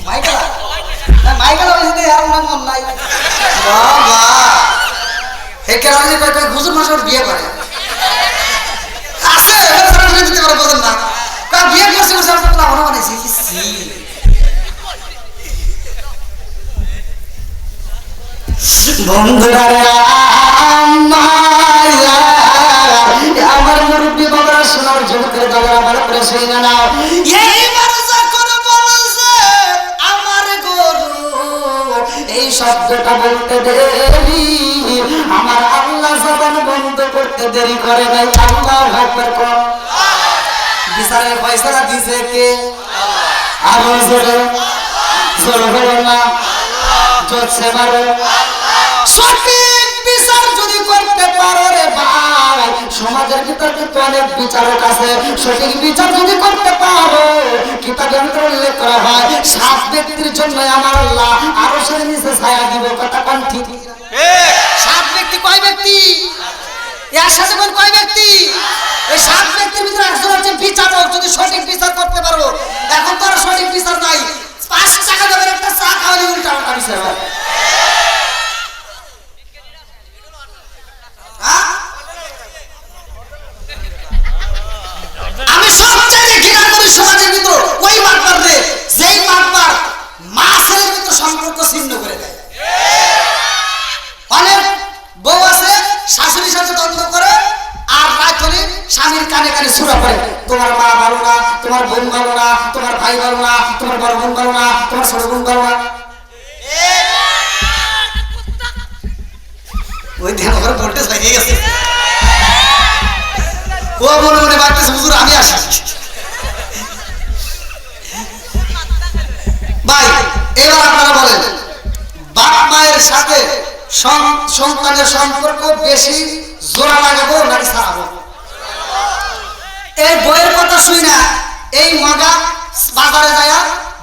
মাইকেলা মাইকেলা বলতে আর মন নাই বাবা এই কারণে কয়েকটা হুজুর মাসের বিয়ে করে আছে দিতে পারে বলেন না কারণ বিয়ে করছে বসে আমরা তো আমরা বানাইছি বন্ধুরা আমার মুরব্বী বাবা শোনার জন্য করে বাবা ভালো করে শুনে নাও এইবার যখন বলছে আমার গরু এই শব্দটা বলতে দেরি আমার আল্লাহ জবান বন্ধ করতে দেরি করে নাই আল্লাহু আকবার কর বিচারের ফয়সালা দিছে কে আল্লাহ জোরে জোরে বলো না জোরছে মারো সঠিক বিচার যদি করতে পারো রে ভাই সমাজের ভিতরে কিন্তু অনেক বিচারক আছে সঠিক বিচার যদি করতে পারো কিতাবের ভিতরে উল্লেখ করা হয় 7 ব্যক্তির জন্য আমার আল্লাহ আরশের নিচে ছায়া দিব কথা কোন ঠিক 7 ব্যক্তি কয় ব্যক্তি এর সাথে কোন কয় ব্যক্তি এই 7 ব্যক্তির ভিতরে একজন হচ্ছে বিচারক যদি সঠিক বিচার করতে পারো এখন তো আর সঠিক বিচার নাই 5 টাকা দেবেন একটা চা খাওয়ালে উল্টা উল্টা বিচার হয় আমি সবচেয়ে ঘৃণা করি সমাজের ভিতর ওই মাতবার রে যেই মাতবার মা ছেলের ভিতর সম্পর্ক ছিন্ন করে দেয় অনেক বউ আছে শাশুড়ির সাথে দ্বন্দ্ব করে আর রাত হলে স্বামী কানে সূরা পড়ে, তোমার মা ভালো না, তোমার বোন ভালো না, তোমার ভাই ভালো না, তোমার বড় বোন ভালো না, তোমার ছোট বোন ভালো না। ওই ধ্যান করে ভোল্টেজ হয়ে গেছে। ও মনে মনে ভাবতেছে হুজুর আমি আসি। ভাই এবার আপনারা বলেন, বাপ মায়ের সাথে সন্তানের সম্পর্ক বেশি জোড়া লাগাবো নাকি ছাড়াবো? এই বইয়ের কথা শুই না এই মগা বাজারে যায়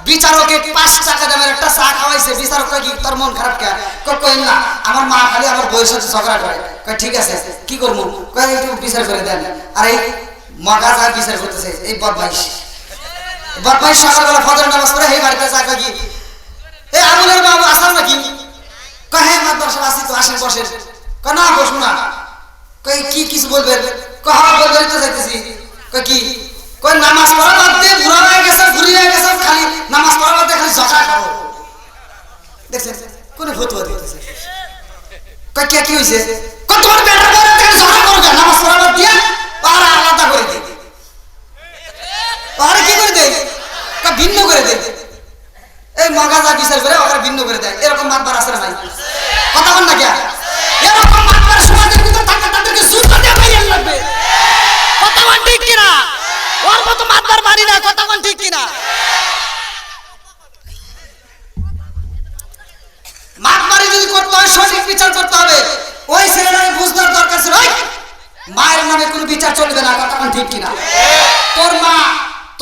বিচারকে 5 টাকা দামের একটা চা খাওয়াইছে। বিচারক কয় কি তোর মন খারাপ কে? কই না, আমার মা খালি আমার বউয়ের সাথে ঝগড়া করে। কয় ঠিক আছে কি করবো? কয় একটু বিচার করে দেন। আর এই মগা যা বিচার করতেছে এই বদমাইশ সকালবেলা ফজর নামাজ পড়ে এই বাড়িতে চা কয় কি এই আমলের বাবু আসার নাকি? কয় হ্যাঁ মাত্র আসি তো, আসেন বসেন। কয় না বসবো না। কয় কি কিছু বলবেন? কয় হ্যাঁ বলবেন তো চাইতেছি। কয় কি? কয় নামাজ পড়া বাদ দিয়ে বুড়া হয়ে গেছে, বুড়ি হয়ে গেছে, খালি নামাজ পড়া বাদ দিয়ে খালি ঝগড়া করো। দেখছেন কোন ফতুয়া দিতেছে। কয় কে কি হইছে? কয় তোমার বেটা বেটা থেকে ঝগড়া করো কেন? নামাজ পড়া বাদ দিয়ে আর আলাদা করে দেই। আরে কি করে দেই? কয় ভিন্ন করে দেই। এই মগাজা বিচার করে ওরা ভিন্ন করে দেয়। এরকম মাতবার আছে না ভাই? কথা বল না কে? এরকম মাতবার সমাজের ভিতর থাকে তাদেরকে সুতা দিয়ে মাইরা লাগবে। কথা কোন ঠিক কিনা? ওর মতো মাতবার বাড়ি না, কথা কোন ঠিক কিনা? মাতবারি যদি করতে হয় সঠিক বিচার করতে হবে। ওই ছেলেটাকে বুঝবার দরকার ছিল মায়ের নামে কোনো বিচার চলবে না। কথা কোন ঠিক কিনা?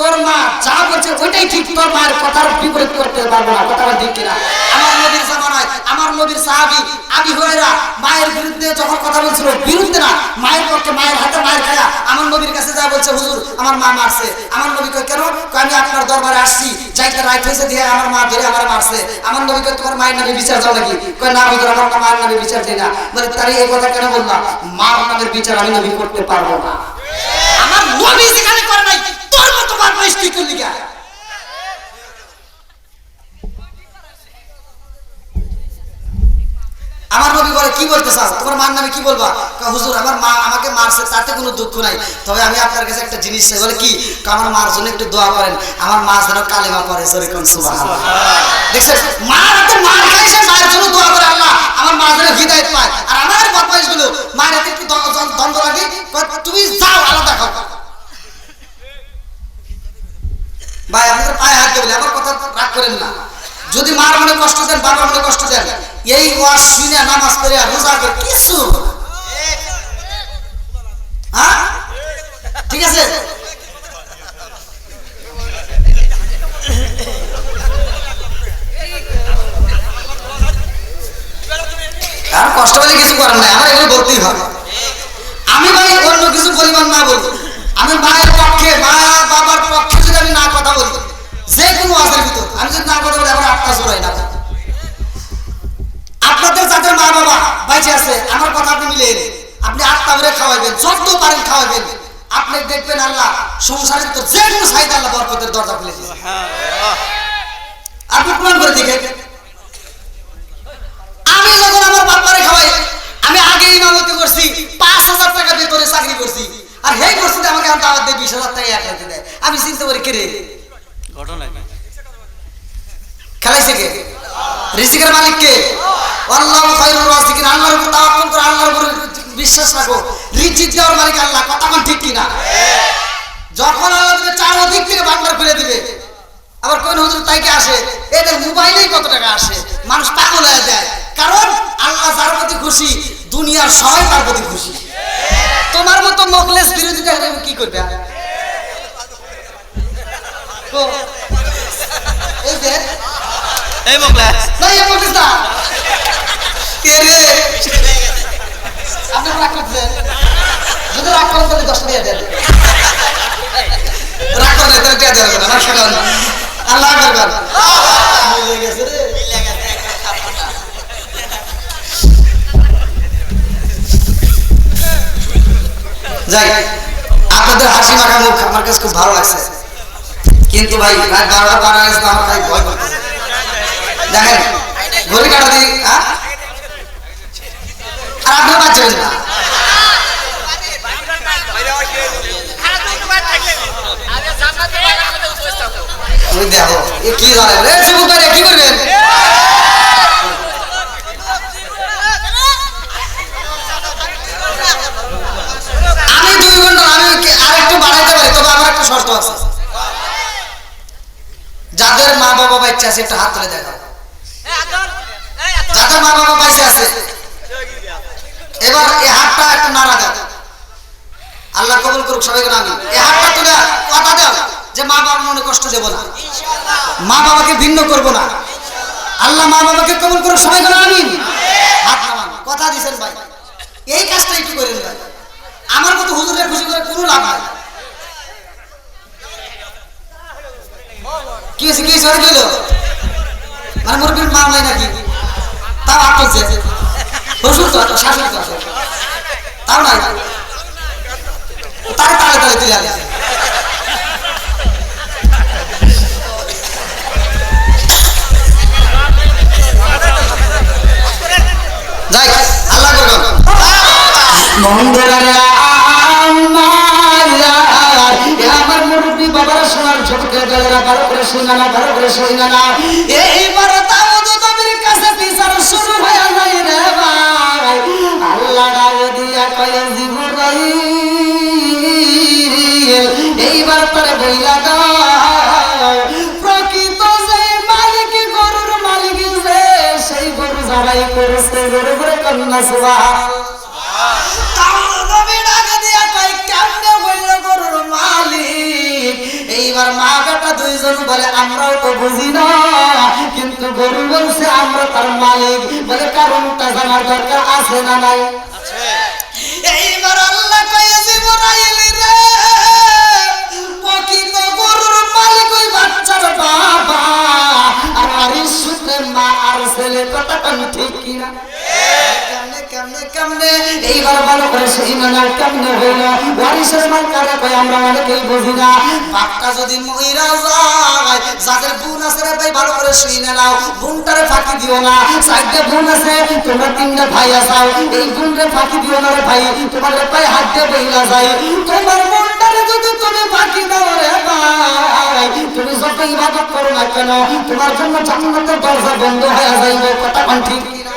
তোর মা যা বলছে ওইটাই ঠিক, তোর মায়ের কথার বিপরীত করতে পারবো না। কথা ঠিক কিনা? আমার নবীর জামানায় আমার নবীর সাহাবী আবু হুরায়রা মায়ের বিরুদ্ধে যখন কথা বলছিল, বিরুদ্ধে না মায়ের পক্ষে, মায়ের হাতে মায়ের খায়া আমার নবীর কাছে যা বলছে হুজুর আমার মা মারছে। আমার নবী কয় কেন? কয় আমি আপনার দরবারে আসছি, যাইতে রাইট হয়েছে দিয়ে আমার মা ধরে আমার মারছে। আমার নবী কয় তোমার মায়ের নামে বিচার যাও নাকি? কয় না হুজুর আমার মায়ের নামে বিচার দেই না। বলে তারই এই কথা কেন বললাম? মার নামের বিচার আমি নবী করতে পারবো না। আমার নবী যেখানে করে নাই তোর মতো বদমাইশ তুই করলি কেন? আমার নবী বলে কি বলতে চাও? তোমার মার নামে কি বলবা? হুজুর আমার মা আমাকে মারছে, তাতে কোনো দুঃখ নাই, তবে আমি আপনার কাছে একটা জিনিস চাই। বলে কি? আমার মার জন্য একটু দোয়া করেন, আমার মা যেন কালেমা পড়ে। যেরকম সুবহানাল্লাহ। দেখছেন মার হাতে মার খাইছে, মায়ের জন্য দোয়া করে আল্লাহ আমার মা যেন হিদায়াত পায়। আর আমার বদমাইশ গুলো মায়ের হাতে একটু দ্বন্দ্ব লাগে, তুমি যাও আলাদা খাও। ভাই আপনাদের পায়ে হাত দেবেন, আমার কথা রাগ করেন না। যদি মার মনে কষ্ট দেন, বাবার মনে কষ্ট দেন, এই ওয়াজ শুনে নামাজ পড়ে রোজা করে কিছু হ্যাঁ ঠিক আছে। আর কষ্ট হলে কিছু করার নাই, আমার এগুলো বলতেই হবে। আমি ভাই অন্য কিছু পরিমাণ না বলি, আমি মায়ের পক্ষে, মা বাবার পক্ষে যদি আমি না কথা বলি, যে কোনো ওয়াজের ভিতর আমি যদি না কথা বলি আমার আত্মা জোড়াই না। আপনাদের যাদের মা বাবা বাইচে আছে আমার কথা আপনি মিলে এলেন, আপনি আত্মা ভরে খাওয়াবেন, যত পারেন খাওয়াবেন। আপনি দেখবেন আল্লাহ সংসারের ভিতর যে কোনো সাইড আল্লাহ বরকতের দরজা খুলে দিয়েছে। আপনি প্রমাণ করে দেখেন। আমি যখন আমার বাবারে খাওয়াই, আমি আগে ইমামতি করছি, 5,000 টাকা বেতনে চাকরি করছি, আর হেই করছি আমাকে দাওয়াত দিয়ে 20,000 টাকা এক লাখ দেয়। আমি চিন্তা করি কে রে ঘটনা খেলাইছে কে? রিজিকের মালিক কে? আল্লাহু খায়রুর রাজিকিন। আল্লাহর উপর তাওয়াক্কুল করো, আল্লাহর উপর বিশ্বাস রাখো। রিজিক দেওয়ার মালিক আল্লাহ। কথা কোন ঠিক কিনা? যখন আল্লাহ দিবে চারদিক থেকে ভান্ডার খুলে দিবে। আবার কোন হুজুর তাইকে আসে, এদের মোবাইলেই কত টাকা আসে, মানুষ পাগল হয়ে যায়। কারণ আল্লাহ যার প্রতি খুশি, দুনিয়ার সবাই তার প্রতি খুশি। তোমার মতো মখলেস বিরোধিতা কি করবে? এই যে এই মোগলা নাই এই মখলেস না কে রে? আপনি রাগ করছেন? যদি রাগ করেন তাহলে 10 টাকা দেন। রাগ করেন তাহলে টাকা দেন না, রাগ করেন আল্লাহ করবেন। মিলে গেছে রে, মিলে গেছে একটা সাপটা। যাই, আপনাদের হাসি মাখা মুখ আমার কাছে খুব ভালো লাগছে, কিন্তু ভাই বারবার বাড়া গেছে আমার তাই ভয় করতেছে। দেখেন ঘড়ি কাটা দিই, হ্যাঁ আর আপনি বাচ্চাবেন না। দেখো এ কি জানে রে যুবক ভাই কি করবেন আমি 2 ঘন্টা আমি আরেকটু বাড়াইতে পারি তবে আমার একটা শর্ত আছে যাদের মা বাবা বাচ্চা আছে একটা হাত তুলে দেখাও যাদের মা বাবা বাইসে আছে এবার এই হাতটা একটু নাড়া দাও আল্লাহ কবুল করুক সবাইকে আমি এই হাতটা তুলে কথা দাও যে মা বাবার মনে কষ্ট দেব না মা বাবাকে ভিন্ন করব না আল্লাহ মা বাবাকে কবুল করুক সবাইকে আমিন হাত নামান কথা দিবেন ভাই এই কাজটা একটু করেন ভাই আমার মতো হুজুরের খুশি করে কোনো লাভ নাই কি সরে গেল মানে মুরগির মা নাই নাকি তাও হাত তুলছে হুজুর তো শাশুড়ি তো তাও নাই তার তালে তালে তুলে আনছে যাই আল্লাহ করবেন মন্দিরে আমার মুরব্বী বাবার শোনার ছোটকে গেলেরা ভালো করে শুনে না এইবার তাওদু নবীর কাছে বিচার শুরু হয়ে যায় রে ভাই আল্লাহ ডাক দিয়া কয় জিবরাইল এইবার তোরে বইলা দাও প্রকৃত যে মালিক গরুর মালিক যে সেই গরু জবাই করেছে গরু করে কন্যা সুবহানাল্লাহ এইবার মা বেটা দুইজন বলে আমরাও তো বুঝি না কিন্তু গরু বলছে আমরা তার মালিক বলে কারণটা জানার দরকার আছে না নাই এইবার আল্লাহ কয় জিবরাইল রে প্রকৃত গরুর মালিক ওই বাচ্চার বাবা আর আরিসুতে মা আর ছেলে কথা কোন ঠিক কিনা কেমনে এইবার ভালো করে সেই না কেমনে হইল ওয়ারিসের মাল কারে কয় আমরা অনেকেই বুঝি না বাপটা যদি মইরা যায় যাদের বোন আছে রে ভাই ভালো করে শুনে নাও বোনটারে ফাঁকি দিও না সাইডে বোন আছে তোমরা 3টা ভাই আছাও এই বোনরে ফাঁকি দিও না রে ভাই তোমার পায়ে হাত দিয়ে বইলা যায় তোমার বোনটারে যদি তুমি ফাঁকি দাও রে ভাই তুমি যত ইবাদত করো না কেন তোমার জন্য জান্নাতের দরজা বন্ধ হয়ে যাইবে কথা কোন ঠিক কিনা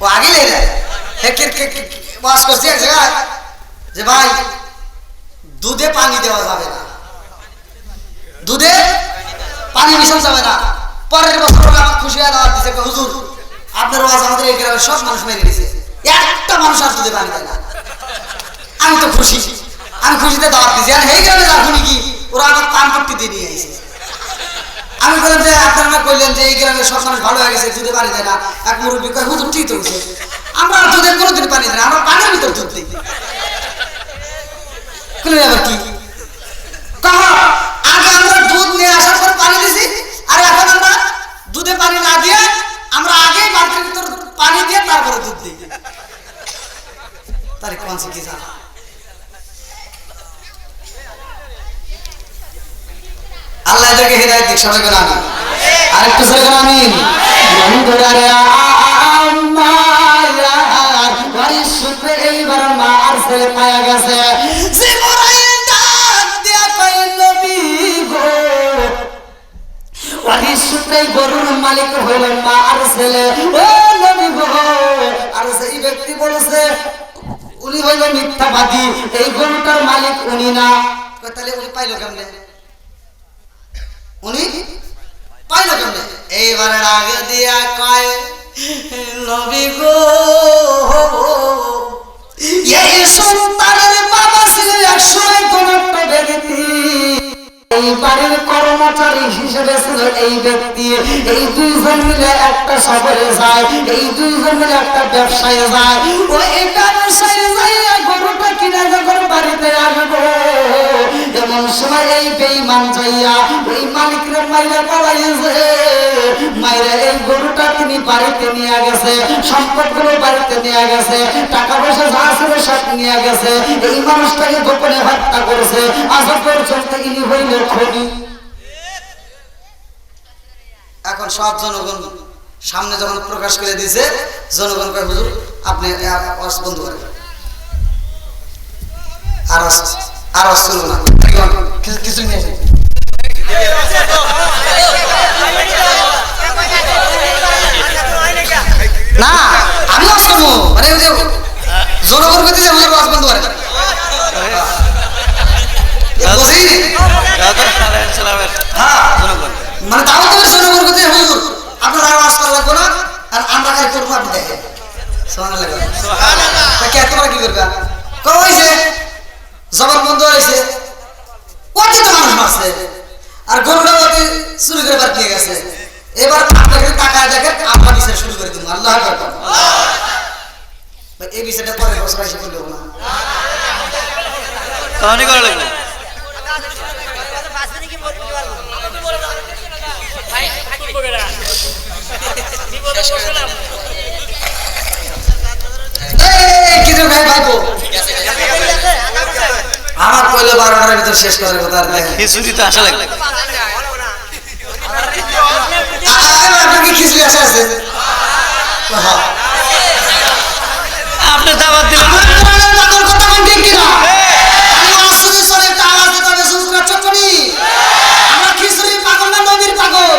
ও আগে লে রে বাস করছি এক জায়গায় যে ভাই দুধে পানি দেওয়া যাবে না দুধে পানি মিশানো যাবে না পরের বছর আমার খুশি হয়ে দাওয়াত দিছে হুজুর আপনার ওয়াজ আমাদের এই গ্রামের সব মানুষ মেনে নিয়েছে একটা মানুষ আর দুধে পানি দেয় না আমি তো খুশি আমি খুশিতে দাওয়াত দিছি আর এই গ্রামে যখন কি ওরা আমার পান পট্টি দিয়ে নিয়ে আইছে আমি বললাম যে আপনারা কইলেন যে এই গ্রামের সব মানুষ ভালো হয়ে গেছে দুধে পানি দেয় না এক মুরব্বী কয় হুজুর ঠিক তো আমরা দুধের কোনোদিন পানি দেয় না আমরা পানির ভিতর দুধ দিই আবার কি আগে আমরা দুধ নিয়ে আসার পর পানি দিছি আর এখন আমরা দুধে পানি না দিয়ে আমরা আগেই বালতির ভিতর পানি দিয়ে তারপরে দুধ দিই তার কোন কি জানা আল্লাহ এদেরকে হেদায়েত দিক সবাই করে আমিন আরেকটু সবাই করে আমিন বন্ধুরা আমার পরিশুদ্ধ এইবার মা আর ছেলে পায়া গেছে জিবরাইল ডাক দিয়া কয় নবী গো পরিশুদ্ধ গরুর মালিক হইল মা আর ছেলে ও নবী গো আর সেই ব্যক্তি বলেছে উনি হইল মিথ্যাবাদী এই গরুটার মালিক উনি না তাহলে উনি পাইলো কেমনে উনি পাইলো কেমনে এইবার আগে দিয়া কয় নবী গো এই সন্তানের বাবা ছিল একসময় কোন একটা ব্যক্তি এই বাড়ির কর্মচারী হিসেবে ছিল এই ব্যক্তি এই দুইজন মিলে একটা সফরে যায় এই দুইজন মিলে একটা ব্যবসায় যায় ও এটা ব্যবসায় যাইয়া গরুটা কিনে যখন বাড়িতে আসবো এমন সময় এই বেঈমান যাইয়া ওই মালিকের মাইরা পালাইছে মাইরা এই গরুটা তিনি বাড়িতে নিয়ে গেছে সম্পদগুলো বাড়িতে নিয়ে গেছে টাকা পয়সা যা ছিল সব নিয়ে গেছে এই মানুষটাকে গোপনে হত্যা করেছে আজ পর্যন্ত ইনি হইল খুনি এখন সব জনগণ সামনে যখন প্রকাশ করে দিয়েছে জনগণ কয় হুজুর আপনি বন্ধ করেন আর শুনো না কিছু নিয়ে আসি না আমি ওয়াজ করবো মানে ওই যে জনগণ গতি যে আমার ওয়াজ বন্ধ করে মানে তাও তো জনগণ গতি হুজুর আপনার আর ওয়াজ করা লাগবে না আর আমরা খালি করবো আপনি দেখেন সুবহানাল্লাহ তা কে তোমরা কি করবে কইছে জবান বন্ধ হয়েছে কত মানুষ মারছে আর গরুটা ওকে চুরি করে বার দিয়ে গেছে এবার আপনাকে টাকা দেখে আমরা বিচার শুরু করে দিব আল্লাহ আকবার ভাই এই বিষয়টা পরে বছর এসে করলেও না কাহিনী করা লাগবে কিছু ভাই ভাইবো আমার কইলে 12টার ভিতর শেষ করার কথা আর দেখেন খিচুড়ি তো আসা লাগবে আপনার কি খিচুড়ি আসা আছে আপনি দাওয়াত দিলেন আমার কথা কোন ঠিক কিনা আমি আসলে সরে একটা আওয়াজ দিতে হবে সুসরা চটনি আমরা খিচুড়ি পাগল না নবীর পাগল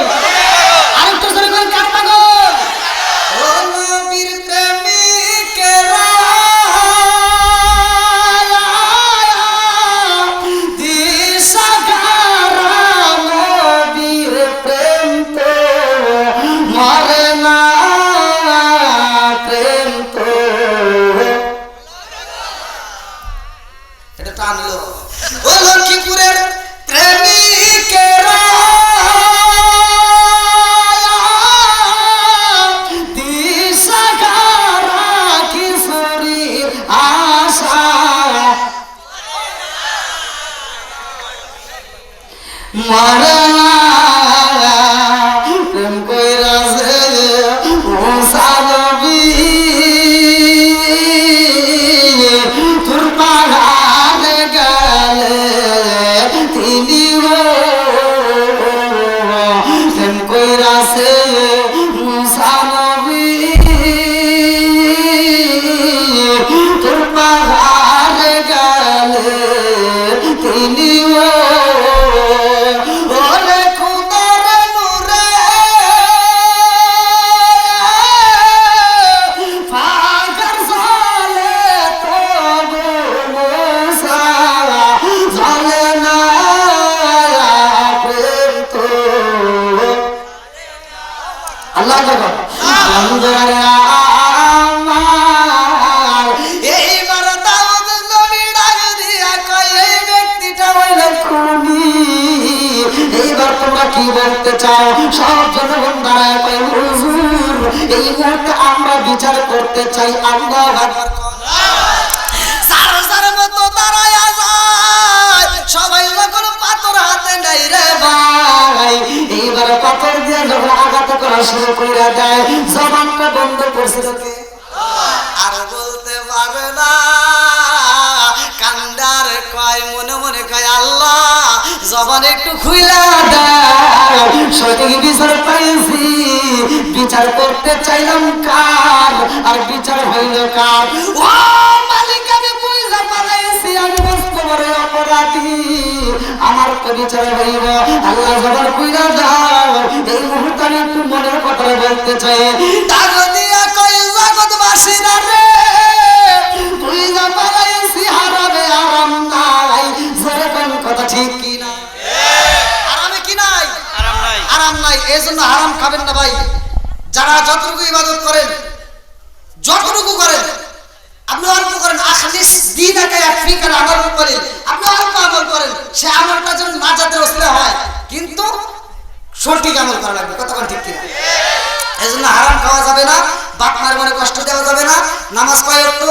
আরেকটু জোরে কোন কার পাগল ও নবীর প্রেমিকেরা আমরা বিচার করতে চাই আল্লাহ সবাই যখন পাথর হাতে নেই রে ভাই এইবার পাথর দিয়ে যখন আঘাত করা শুরু করে দেয় জবানটা বন্ধ করছে আর বলতে পারে না কান্দার কয় মনে মনে কয় আল্লাহ জবান একটু খুইলা দাও সঠিক বিচার পাইছি বিচার করতে চাইলাম কার আর বিচার হইল কার ও মালিক আমি বুঝা পালাইছি আমি মস্ত বড় অপরাধী আমার তো বিচার হইব আল্লাহ জবান খুইলা দাও এই মুহূর্তে আমি একটু মনের কথা বলতে চাই টাকা দিয়া কই জগৎবাসীরা রে তুই যা পালাইছি হারাবে আরাম নাই জোরে কোন কথা ঠিক কি না আরামে কি নাই আরাম নাই এই জন্য হারাম খাবেন না ভাই যারা যতটুকু ইবাদত করেন যতটুকু করেন আপনি অল্প করেন আখলিস দীনাকে আফ্রিকার আমল করেন আপনি অল্প আমল করেন সে আমলটা যেন নাজাতের ওসিলা হয় কিন্তু সঠিক আমল করা লাগবে কতক্ষণ ঠিক কিনা এই জন্য হারাম খাওয়া যাবে না বাপ মায়ের মনে কষ্ট দেওয়া যাবে না নামাজ কয় ওয়াক্ত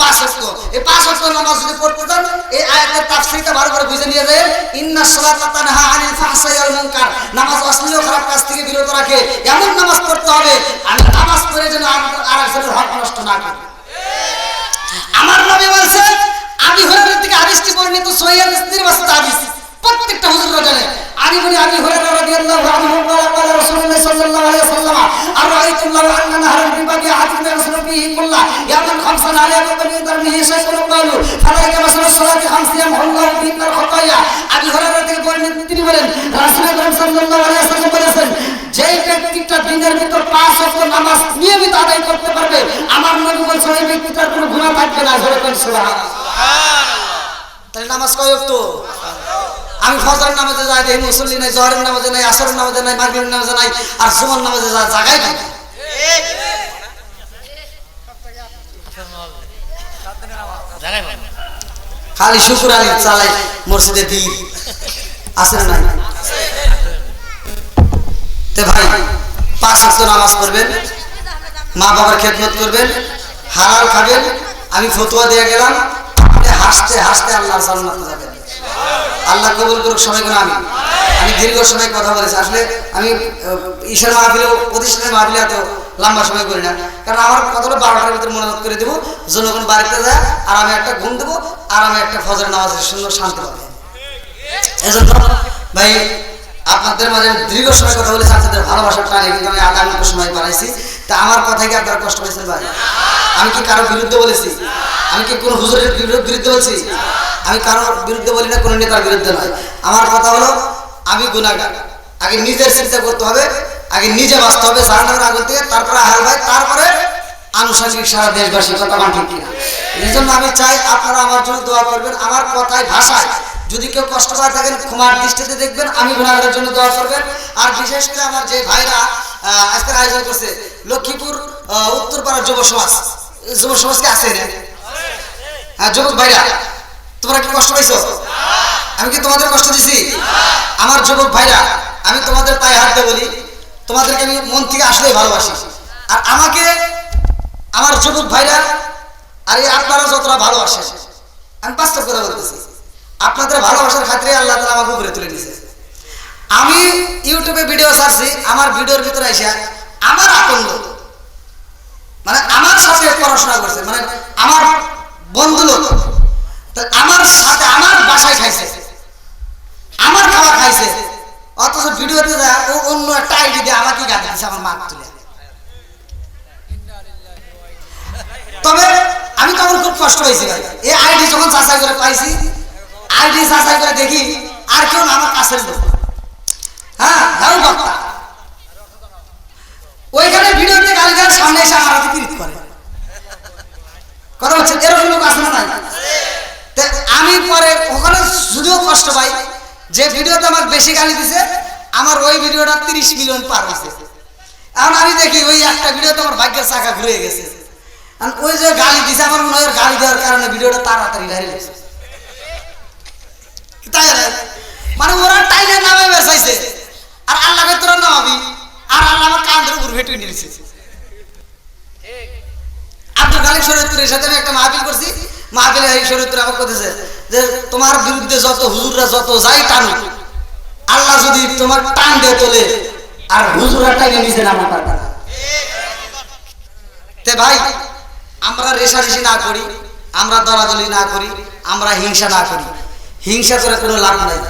5 ওয়াক্ত এই 5 ওয়াক্ত নামাজ যদি পড়তে চান এই আয়াতের তাফসীরটা ভালো করে বুঝে নিয়ে যাবেন ইন্নাস সালাতা তানহা আনিল ফাহশাই ওয়াল মুনকার নামাজ অশ্লীল ও খারাপ কাজ থেকে বিরত রাখে এমন নামাজ পড়তে হবে আমি নামাজ পড়ে যেন আরেকজনের হক নষ্ট না করি আমার নবী বলেছেন আবি হুরায়রা থেকে হাদিসটি বর্ণিত সহিহ হাদিসের বাস্তব হাদিস প্রত্যেকটা হুজুররা জানে আবি হুরায়রা রাদিয়াল্লাহু আনহু বলা রাসূলুল্লাহ সাল্লাল্লাহু আলাইহি ওয়াসাল্লাম আর রাআইতুল্লাহ আন্না নাহরান বিবাদি আহাদিন রাসূলুল্লাহ ফিহি কুল্লা ইয়ামান খামসান আলাইহি ওয়া বিদারমিহি শাইখুন ক্বালু ফালাইকা মাসালাস সালাতি খামসিয়াম আল্লাহু বিনাল খাতায়া। আবু হুরায়রা থেকে বর্ণিত তিনি বলেন রাসূলুল্লাহ সাল্লাল্লাহু আলাইহি ওয়াসাল্লাম বলেছেন, যেই ব্যক্তিটা দিনের ভিতর 5 ওয়াক্ত নামাজ নিয়মিত আদায় করতে পারবে, আমার নবী বলেছেন এই ব্যক্তিটার কোনো গুনাহ থাকবে না। জোরে বলেন সুবহানাল্লাহ। তাহলে নামাজ কয় ওয়াক্ত? আমি ফজরের নামাজে যাই, দেখি মুসল্লি নাই, জোহরের নামাজে নাই, আসরের নামাজে নাই, মাগরিবের নামাজে নাই, আর জুমার নামাজে যা জায়গায় নাই। খালি শুকুর আলী চালাই মসজিদে ভিড় আছে না নাই? তে ভাই 5 ওয়াক্ত নামাজ পড়বেন, মা বাবার খেদমত করবেন, হালাল খাবেন। আমি ফতোয়া দিয়ে গেলাম, আপনি হাসতে হাসতে আল্লাহর জান্নাতে যাবেন। আল্লাহ কবুল করুক সবাইকে। আমি দীর্ঘ সময় কথা বলেছি, আসলে আমি ঈশার মাহফিলেও প্রতিষ্ঠানের মাহফিলে এত লম্বা সময় করি না, কারণ আমার কথাটা 12টার ভিতরে মনোযোগ করে দেবো, জনগণ বাড়িতে যায় আর আমি একটা ঘুম দেবো আর আমি একটা ফজর নামাজের সুন্দর শান্তি পাবো। এজন্য ভাই আপনাদের মাঝে দীর্ঘ সময় কথা বলেছি, আপনাদের ভালোবাসার টানে কিন্তু আমি আধা ঘন্টা সময় বাড়াইছি। তা আমার কথাই কি আপনারা কষ্ট হয়েছেন ভাই? আমি কি কারোর বিরুদ্ধে বলেছি? আমি কি কোনো হুজুরের বিরুদ্ধে বলছি? আমি কারোর বিরুদ্ধে বলি না, কোনো নেতার বিরুদ্ধে নয়। আমার কথা হলো আমি গুনাহগার, আগে নিজের চিন্তা করতে হবে, আগে নিজে বাঁচতে হবে জাহান্নামের আগুন থেকে, তারপরে আহল ভাই, তারপরে আনুষঙ্গিক সারা দেশবাসী। কথা মান ঠিক কিনা? এই জন্য আমি চাই আপনারা আমার জন্য দোয়া করবেন। আমার কথায় ভাষায় যদি কেউ কষ্ট পায় থাকেন ক্ষমার দৃষ্টিতে দেখবেন, আমি গুনাহগারের জন্য দোয়া করবেন। আর বিশেষ করে আমার যে ভাইরা আজকের আয়োজন করছে লক্ষ্মীপুর উত্তরপাড়ার যুব সমাজকে আছে না? হ্যাঁ যুবক ভাইরা, তোমরা কি কষ্ট পাইছো? আমি কি তোমাদের কষ্ট দিছি? আমার যুবক ভাইরা, আমি তোমাদের পায়ে হাত দিয়ে বলি, তোমাদেরকে আমি মন থেকে আসলেই ভালোবাসি। আর আমাকে আমার যুবক ভাইরা আর এই আপনারা যতটা ভালোবাসেন, আমি বাস্তব কথা বলতেছি, আপনাদের ভালোবাসার খাতিরে আল্লাহ তাআলা আমাকে উপরে তুলে দিয়েছে। আমি ইউটিউবে ভিডিও ছাড়ছি, আমার ভিডিওর ভিতরে এসে আমার আপন লোক, মানে আমার সাথে পড়াশোনা করছে, মানে আমার বন্ধু লোক, আমার সাথে আমার বাসায় খাইছে, আমার খাবার খাইছে, অথচ ভিডিওতে যায় ও অন্য একটা আইডি দিয়ে আমাকে গালি দিচ্ছে, আমার মা তুলে। তবে আমি তো আমার খুব কষ্ট হয়েছি ভাই, এই আইডি যখন যাচাই করে পাইছি, আইডি যাচাই করে দেখি আর কেউ না, আমার কাছের লোক। হ্যাঁ হ্যাঁ বক্তা ওইখানে ভিডিওতে গালি দেওয়ার সামনে এসে আমার হাতে ক্লিক করে কথা হচ্ছে, এরকম লোক আসে না নাই? আমি পরে ওখানে যদিও কষ্ট পাই, যে ভিডিওতে আমার বেশি গালি দিছে, আমার ওই ভিডিওটা 30 মিলিয়ন পার হয়েছে। এখন আমি দেখি ওই একটা ভিডিওতে আমার ভাগ্যের চাকা ঘুরে গেছে, ওই যে গালি দিছে আমার মনে হয় গালি দেওয়ার কারণে ভিডিওটা তাড়াতাড়ি ভাইরাল হয়েছে। তাই মানে ওরা টাইলে নামে বেসাইছে, আর আল্লাহকে তোরা নামাবি, আর আল্লাহ আমার কান্দের উপর ভেটে নিয়েছে। আব্দুল খালিক শরীয়তপুরের সাথে আমি একটা মাহফিল করছি, মাহফিলে এই শরীয়তপুর আমার কইতেছে যে তোমার বিরুদ্ধে যত হুজুররা যত যাই টানুক, আল্লাহ যদি তোমার টান দিয়ে তোলে আর হুজুররা টাইনে নিচে নামা পারবে না। তে ভাই আমরা রেশারেশি না করি, আমরা দলাদলি না করি, আমরা হিংসা না করি, হিংসা করে কোনো লাভ নাই।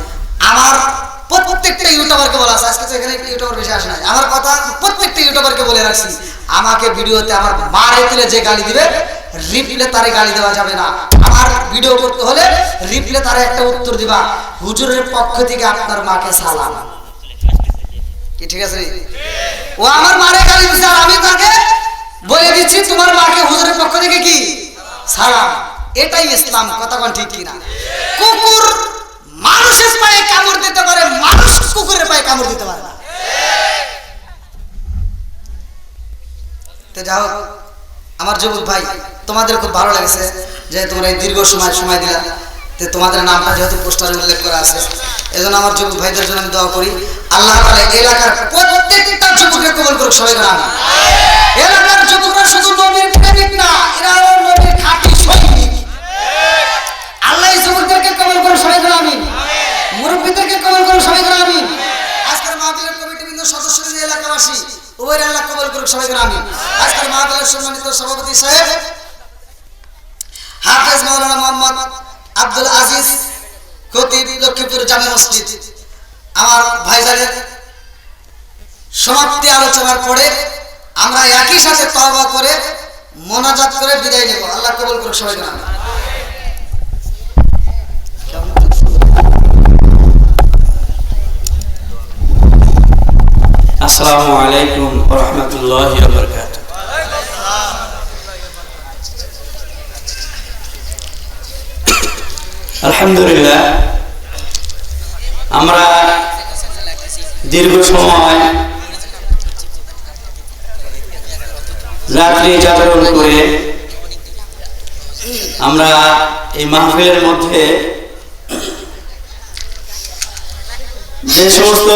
আমার প্রত্যেকটা ইউটিউবারকে বলা আছে, আজকে তো এখানে ইউটিউবার বেশি আসে নাই, আমার কথা প্রত্যেকটা ইউটিউবারকে বলে রাখছি, আমাকে ভিডিওতে আমার মারে তুলে যে গালি দিবে, রিপ্লে তারে গালি দেওয়া যাবে না। আমার ভিডিও করতে হলে রিপ্লে তারে একটা উত্তর দিবা, হুজুরের পক্ষ থেকে আপনার মাকে সালাম। কি ঠিক আছে? ও আমার মারে গালি দিছে আর আমি তাকে বলে দিচ্ছি তোমার মাকে হুজুরের পক্ষ থেকে কি সালাম। এটাই ইসলাম। কথা কোন ঠিক কিনা? কুকুর মানুষের পায়ে কামড় দিতে পারে, মানুষ কুকুরের পায়ে কামড় দিতে পারে না। তো যাও আমার যুবক ভাই, তোমাদের খুব ভালো লাগছে যে তোমরা এই দীর্ঘ সময় দিলা, তো তোমাদের নামটা যেহেতু পোস্টারে উল্লেখ করা আছে, এজন্য আমার যুবক ভাইদের জন্য আমি দোয়া করি, আল্লাহ তাআলা এলাকার প্রত্যেকটা যুবককে কবুল করুক। সবাই করে আমিন। এলাকার যুবকরা শুধু নবীর প্রেমিক না, এরাও নবীর খাঁটি সৈনিক। আল্লাহ এই যুবকদেরকে কবুল করুক। সবাই করে আমিন। মুরব্বীদেরকে কবুল করুক। সবাই করে আমিন। আজকের মাহফিলের কমিটিবৃন্দ সদস্যদের এলাকাবাসী উভয়ের আল্লাহ কবুল করুক। সবাই করে আমিন। আজকের মাহফিলের সম্মানিত সভাপতি সাহেব হাফেজ মাওলানা মোহাম্মদ আব্দুল আজিজ খতিব, লক্ষ্মীপুর জামে মসজিদ, আমার ভাইজানের সমাপ্তি আলোচনার পরে আমরা একই সাথে তওবা করে মোনাজাত করে বিদায় নেব। আল্লাহ কবুল করুক সবাইকে। আমিন। আসসালামু আলাইকুম ওয়া রাহমাতুল্লাহি ওয়া বারাকাতুহু। আলহামদুলিল্লাহ, আমরা দীর্ঘ সময় রাত্রি জাগরণ করে আমরা এই মাহফিলের মধ্যে যে সমস্ত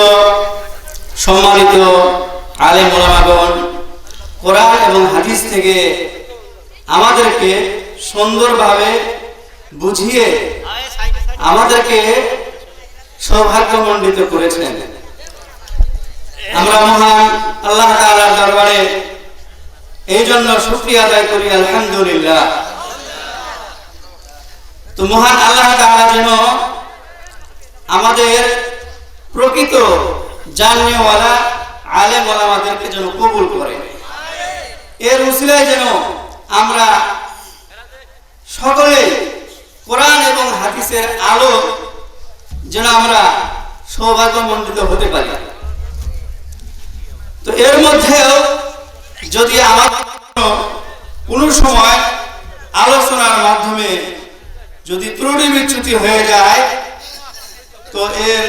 সম্মানিত আলেম ওলামাগণ কোরআন এবং হাদিস থেকে আমাদেরকে সুন্দরভাবে বুঝিয়ে আমাদেরকে সৌভাগ্যমণ্ডিত করেছেন, আমরা মহান আল্লাহ তাআলার দরবারে এই জন্য শুকরিয়া আদায় করি। আলহামদুলিল্লাহ। তো মহান আল্লাহ তাআলা যেন আমাদের প্রকৃত জাননেওয়ালা আলেম ওলামাদেরকে যেন কবুল করে, এর উসিলায় যেন আমরা সকলে কোরআন এবং হাদিসের আলো যেন আমরা সৌভাগ্যমণ্ডিত হতে পারি। তো এর মধ্যেও যদি আমার কোনো সময় আলোচনার মাধ্যমে যদি ত্রুটি বিচ্যুতি হয়ে যায় তো এর